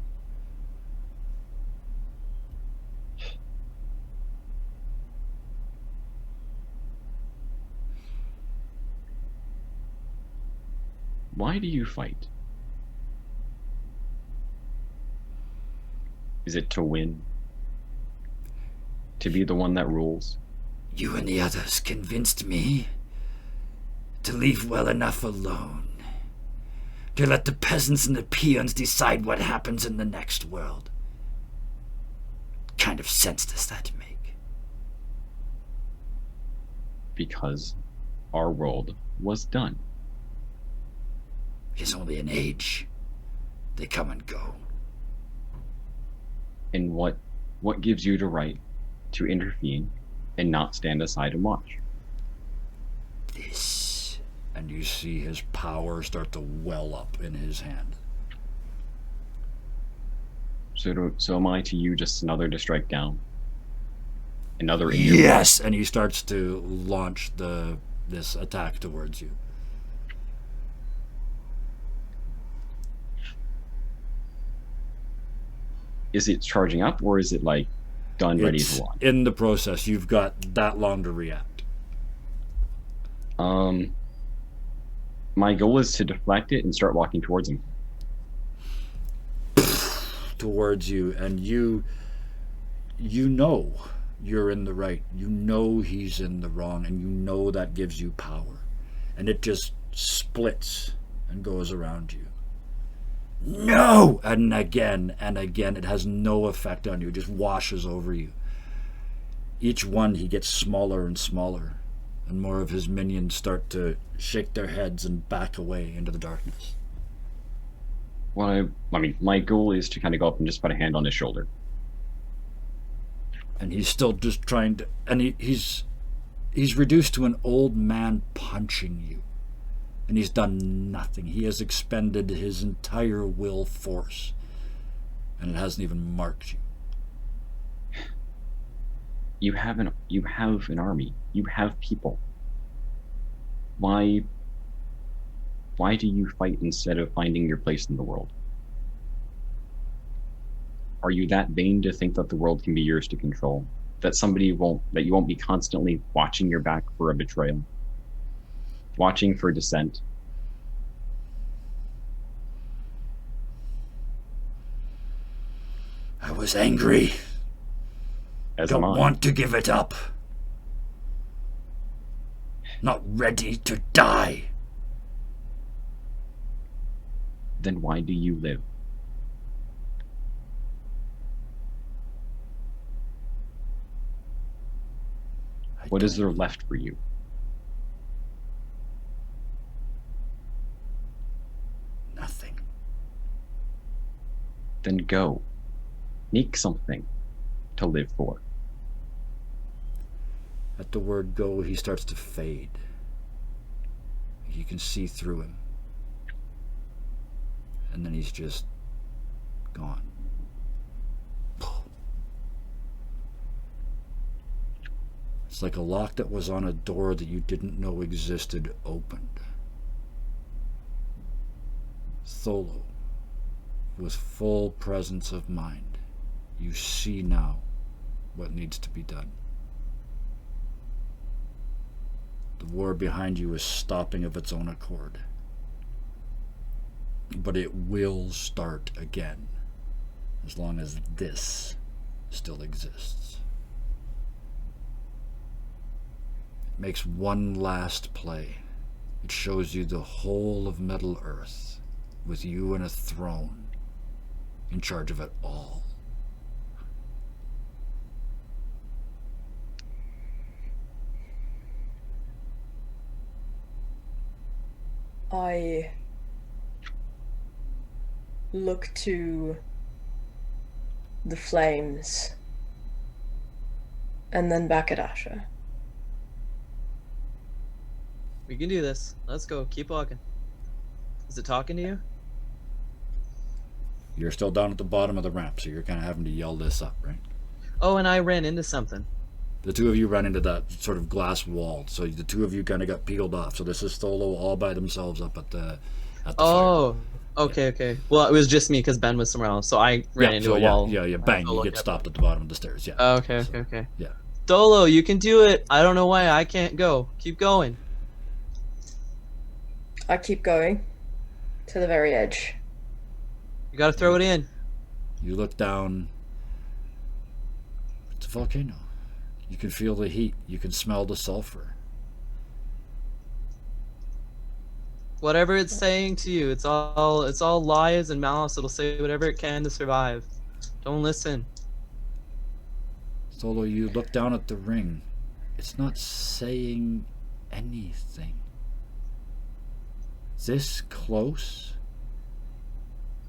Why do you fight? Is it to win? To be the one that rules? You and the others convinced me to leave well enough alone. To let the peasants and the peons decide what happens in the next world. What kind of sense does that make? Because our world was done. It's only an age. They come and go. And what gives you the right to intervene and not stand aside and watch? This. And you see his power start to well up in his hand. So am I to you just another to strike down? Another in your Yes! And he starts to launch this attack towards you. Is it charging up or is it like done, ready It's to launch? in the process. You've got that long to react. My goal is to deflect it and start walking towards him. Towards you, and you know you're in the right. You know he's in the wrong, and you know that gives you power. And it just splits and goes around you. No! And again, it has no effect on you. It just washes over you. Each one, he gets smaller and smaller, and more of his minions start to shake their heads and back away into the darkness. I mean, my goal is to kind of go up and just put a hand on his shoulder. And he's still just trying to, and he's reduced to an old man punching you. And he's done nothing. He has expended his entire will force. And it hasn't even marked you. You have an army. You have people. Why do you fight instead of finding your place in the world? Are you that vain to think that the world can be yours to control? That you won't be constantly watching your back for a betrayal? Watching for dissent? I was angry. As Don't am I. want to give it up. Not ready to die. Then why do you live? What is there left for you? Nothing. Then go. Make something to live for. At the word go, he starts to fade. You can see through him. And then he's just gone. It's like a lock that was on a door that you didn't know existed opened. Tholo, with full presence of mind, you see now what needs to be done. The war behind you is stopping of its own accord. But it will start again, as long as this still exists. It makes one last play. It shows you the whole of Middle Earth, with you in a throne, in charge of it all. I look to the flames and then back at Asha. We can do this. Let's go. Keep walking. Is it talking to you? You're still down at the bottom of the ramp, so you're kind of having to yell this up, right? Oh, and I ran into something. The two of you ran into that sort of glass wall, so the two of you kind of got peeled off. So this is Tholo all by themselves up at the fire. Oh, okay. Well, it was just me because Ben was somewhere else, so I ran into a wall. Yeah, bang, you Tholo get kept- stopped at the bottom of the stairs, yeah. Okay. Yeah. Dolo, you can do it. I don't know why I can't go. Keep going. I keep going to the very edge. You gotta throw it in. You look down. It's a volcano. You can feel the heat. You can smell the sulfur. Whatever it's saying to you, it's all lies and malice. It'll say whatever it can to survive. Don't listen. Solo, you look down at the ring. It's not saying anything. This close,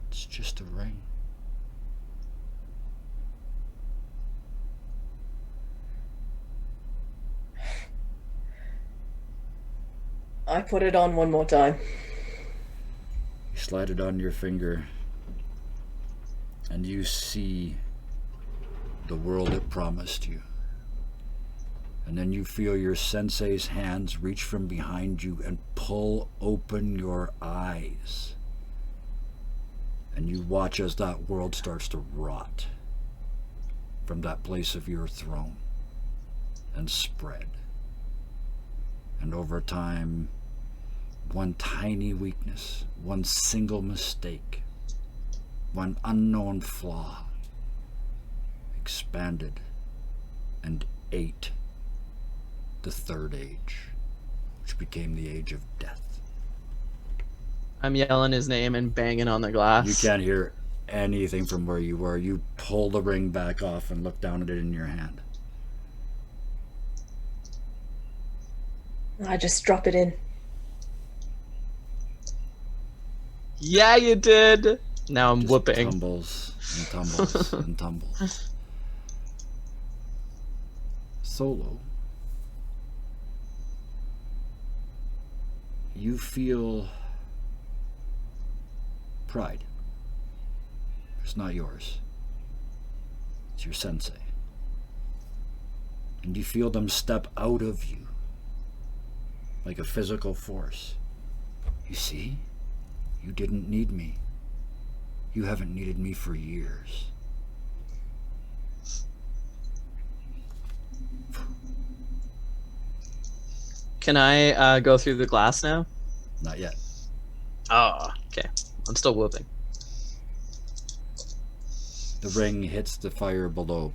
it's just a ring. I put it on one more time. You slide it on your finger, and you see the world it promised you. And then you feel your sensei's hands reach from behind you and pull open your eyes. And you watch as that world starts to rot from that place of your throne and spread. And over time, one tiny weakness, one single mistake, one unknown flaw expanded and ate the third age, which became the age of death. I'm yelling his name and banging on the glass. You can't hear anything from where you were. You pull the ring back off and look down at it in your hand. I just drop it in. Yeah, you did. Now I'm Just whooping. tumbles and tumbles and tumbles. Solo, you feel pride. It's not yours. It's your sensei. And you feel them step out of you like a physical force. You see? You didn't need me. You haven't needed me for years. Can I go through the glass now? Not yet. Oh, okay. I'm still whooping. The ring hits the fire below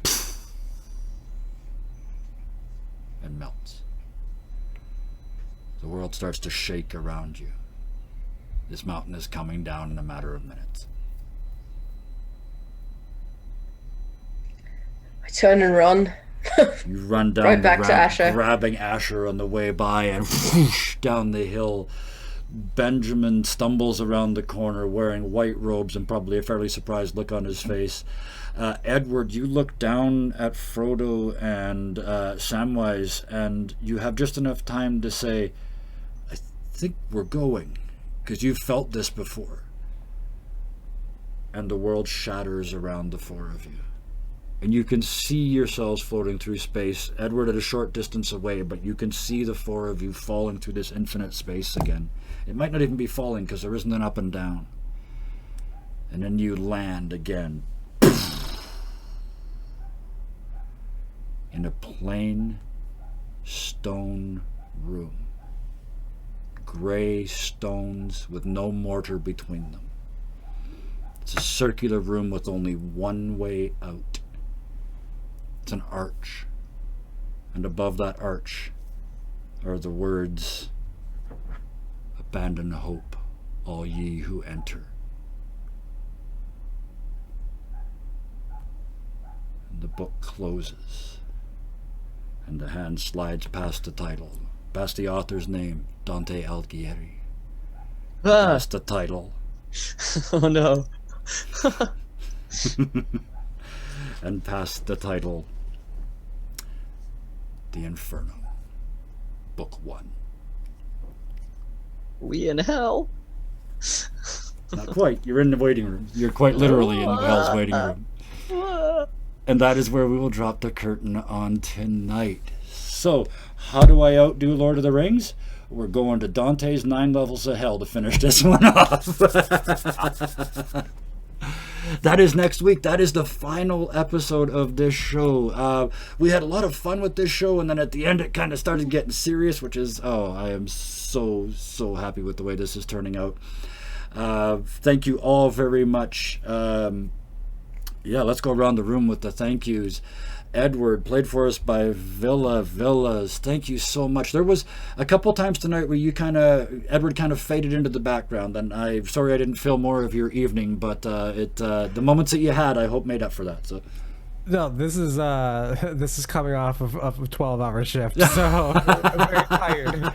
and melts. The world starts to shake around you. This mountain is coming down in a matter of minutes. I turn and run. You run down Right the back to ramp, Asher. grabbing Asher on the way by, and whoosh down the hill. Benjamin stumbles around the corner wearing white robes and probably a fairly surprised look on his face. Edward, you look down at Frodo and Samwise, and you have just enough time to say, I think we're going, because you've felt this before. And the world shatters around the four of you. And you can see yourselves floating through space. Edward at a short distance away, but you can see the four of you falling through this infinite space again. It might not even be falling because there isn't an up and down. And then you land again. In a plain stone room. Gray stones with no mortar between them. It's a circular room with only one way out. It's an arch, and above that arch are the words, "Abandon hope, all ye who enter." And the book closes, and the hand slides past the title, past the author's name, Dante Alighieri, past the title, Oh no. and past the title, The Inferno, Book 1. We in hell? Not quite. You're in the waiting room. You're quite literally in Hell's waiting room. And that is where we will drop the curtain on tonight. So, how do I outdo Lord of the Rings? We're going to Dante's 9 levels of hell to finish this one off. That is next week. That is the final episode of this show. We had a lot of fun with this show, and then at the end it kind of started getting serious, which is, I am so happy with the way this is turning out. Thank you all very much. Let's go around the room with the thank yous. Edward, played for us by Villas. Thank you so much. There was a couple times tonight where Edward kind of faded into the background, and I'm sorry I didn't feel more of your evening, but the moments that you had, I hope made up for that. So. No, this is coming off of a 12-hour shift, so I'm very tired.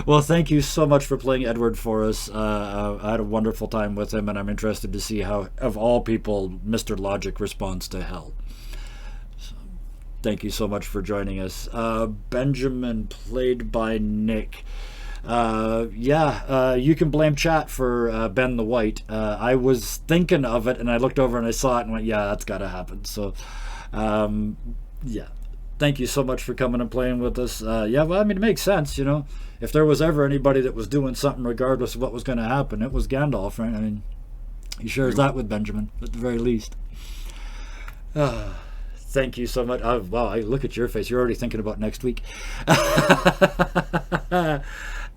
Well, thank you so much for playing Edward for us. I had a wonderful time with him, and I'm interested to see how, of all people, Mr. Logic responds to hell. So, thank you so much for joining us. Benjamin, played by Nick. You can blame chat for Ben the White. I was thinking of it, and I looked over and I saw it and went, yeah, that's got to happen. So, thank you so much for coming and playing with us. It makes sense, you know. If there was ever anybody that was doing something regardless of what was going to happen, it was Gandalf, right? I mean, he shares that with Benjamin, at the very least. Thank you so much. I look at your face. You're already thinking about next week.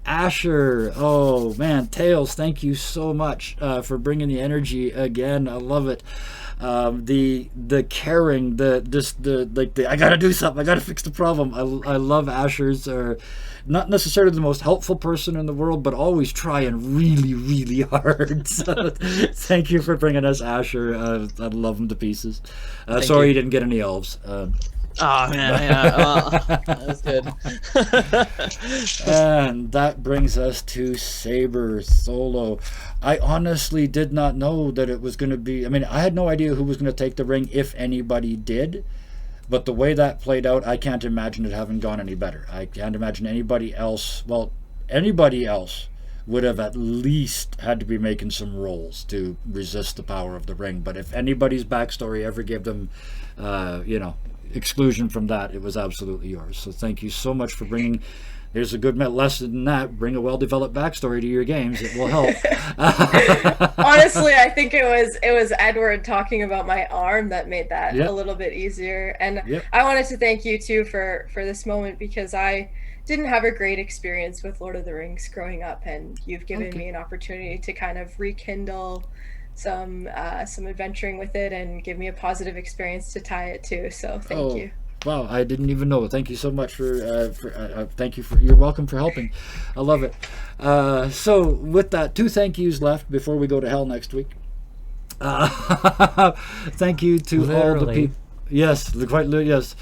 Asher, oh man, Tails, thank you so much for bringing the energy again. I love it. The caring, the I gotta do something, I gotta fix the problem. I love Asher's. Not necessarily the most helpful person in the world, but always trying really, really hard. So, thank you for bringing us Asher. I love him to pieces. Sorry you didn't get any elves. Oh man, yeah, that was good. And that brings us to Saber Solo. I honestly did not know that it was going to be. I mean, I had no idea who was going to take the ring, if anybody did. But the way that played out, I can't imagine it having gone any better. I can't imagine anybody else. Well, anybody else would have at least had to be making some rolls to resist the power of the ring. But if anybody's backstory ever gave them, exclusion from that, it was absolutely yours. So thank you so much for bringing. There's a good lesson in that. Bring a well-developed backstory to your games. It will help. Honestly, I think it was Edward talking about my arm that made that Yep. a little bit easier. And Yep. I wanted to thank you too for this moment, because I didn't have a great experience with Lord of the Rings growing up, and you've given Okay. me an opportunity to kind of rekindle some adventuring with it and give me a positive experience to tie it to. So thank you. Wow, I didn't even know. Thank you so much thank you for. You're welcome for helping. I love it. So with that, 2 thank yous left before we go to hell next week. Thank you to all the Literally. people. Yes, yes.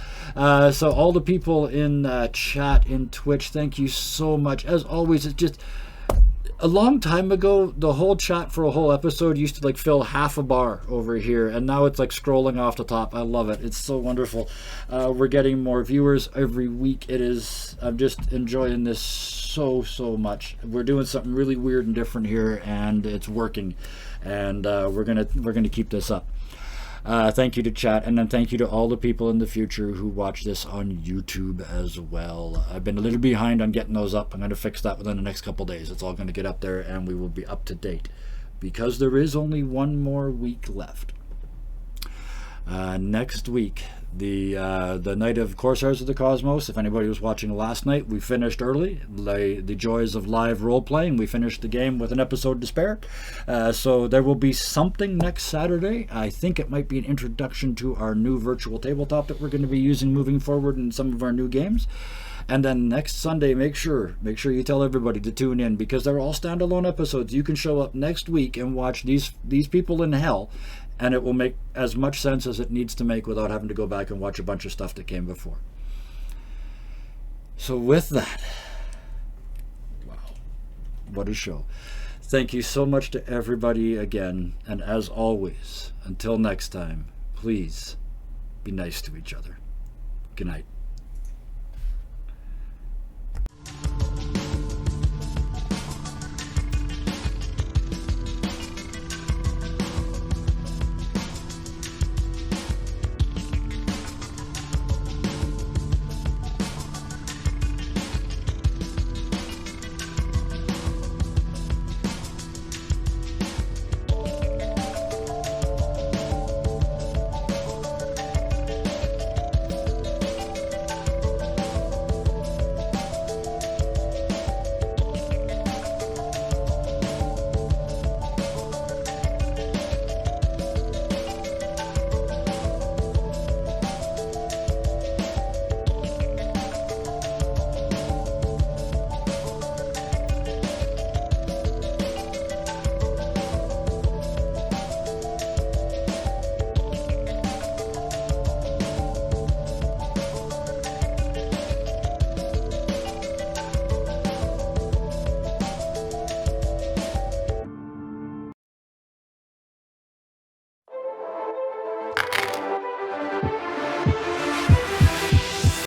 So all the people in chat, in Twitch, thank you so much. As always, it's just a long time ago, the whole chat for a whole episode used to fill half a bar over here, and now it's scrolling off the top. I love it. It's so wonderful. We're getting more viewers every week. I'm just enjoying this so much. We're doing something really weird and different here, and it's working. And we're gonna keep this up. Thank you to chat, and then thank you to all the people in the future who watch this on YouTube as well. I've been a little behind on getting those up. I'm going to fix that within the next couple days. It's all going to get up there, and we will be up to date, because there is only one more week left. Next week, the night of Corsairs of the Cosmos. If anybody was watching last night, we finished early. The joys of live role playing. We finished the game with an episode to spare. So there will be something next Saturday. I think it might be an introduction to our new virtual tabletop that we're going to be using moving forward in some of our new games. And then next Sunday, make sure you tell everybody to tune in, because they're all standalone episodes. You can show up next week and watch these people in hell, and it will make as much sense as it needs to make without having to go back and watch a bunch of stuff that came before. So with that, wow, what a show. Thank you so much to everybody again, and as always, until next time, please be nice to each other. Good night.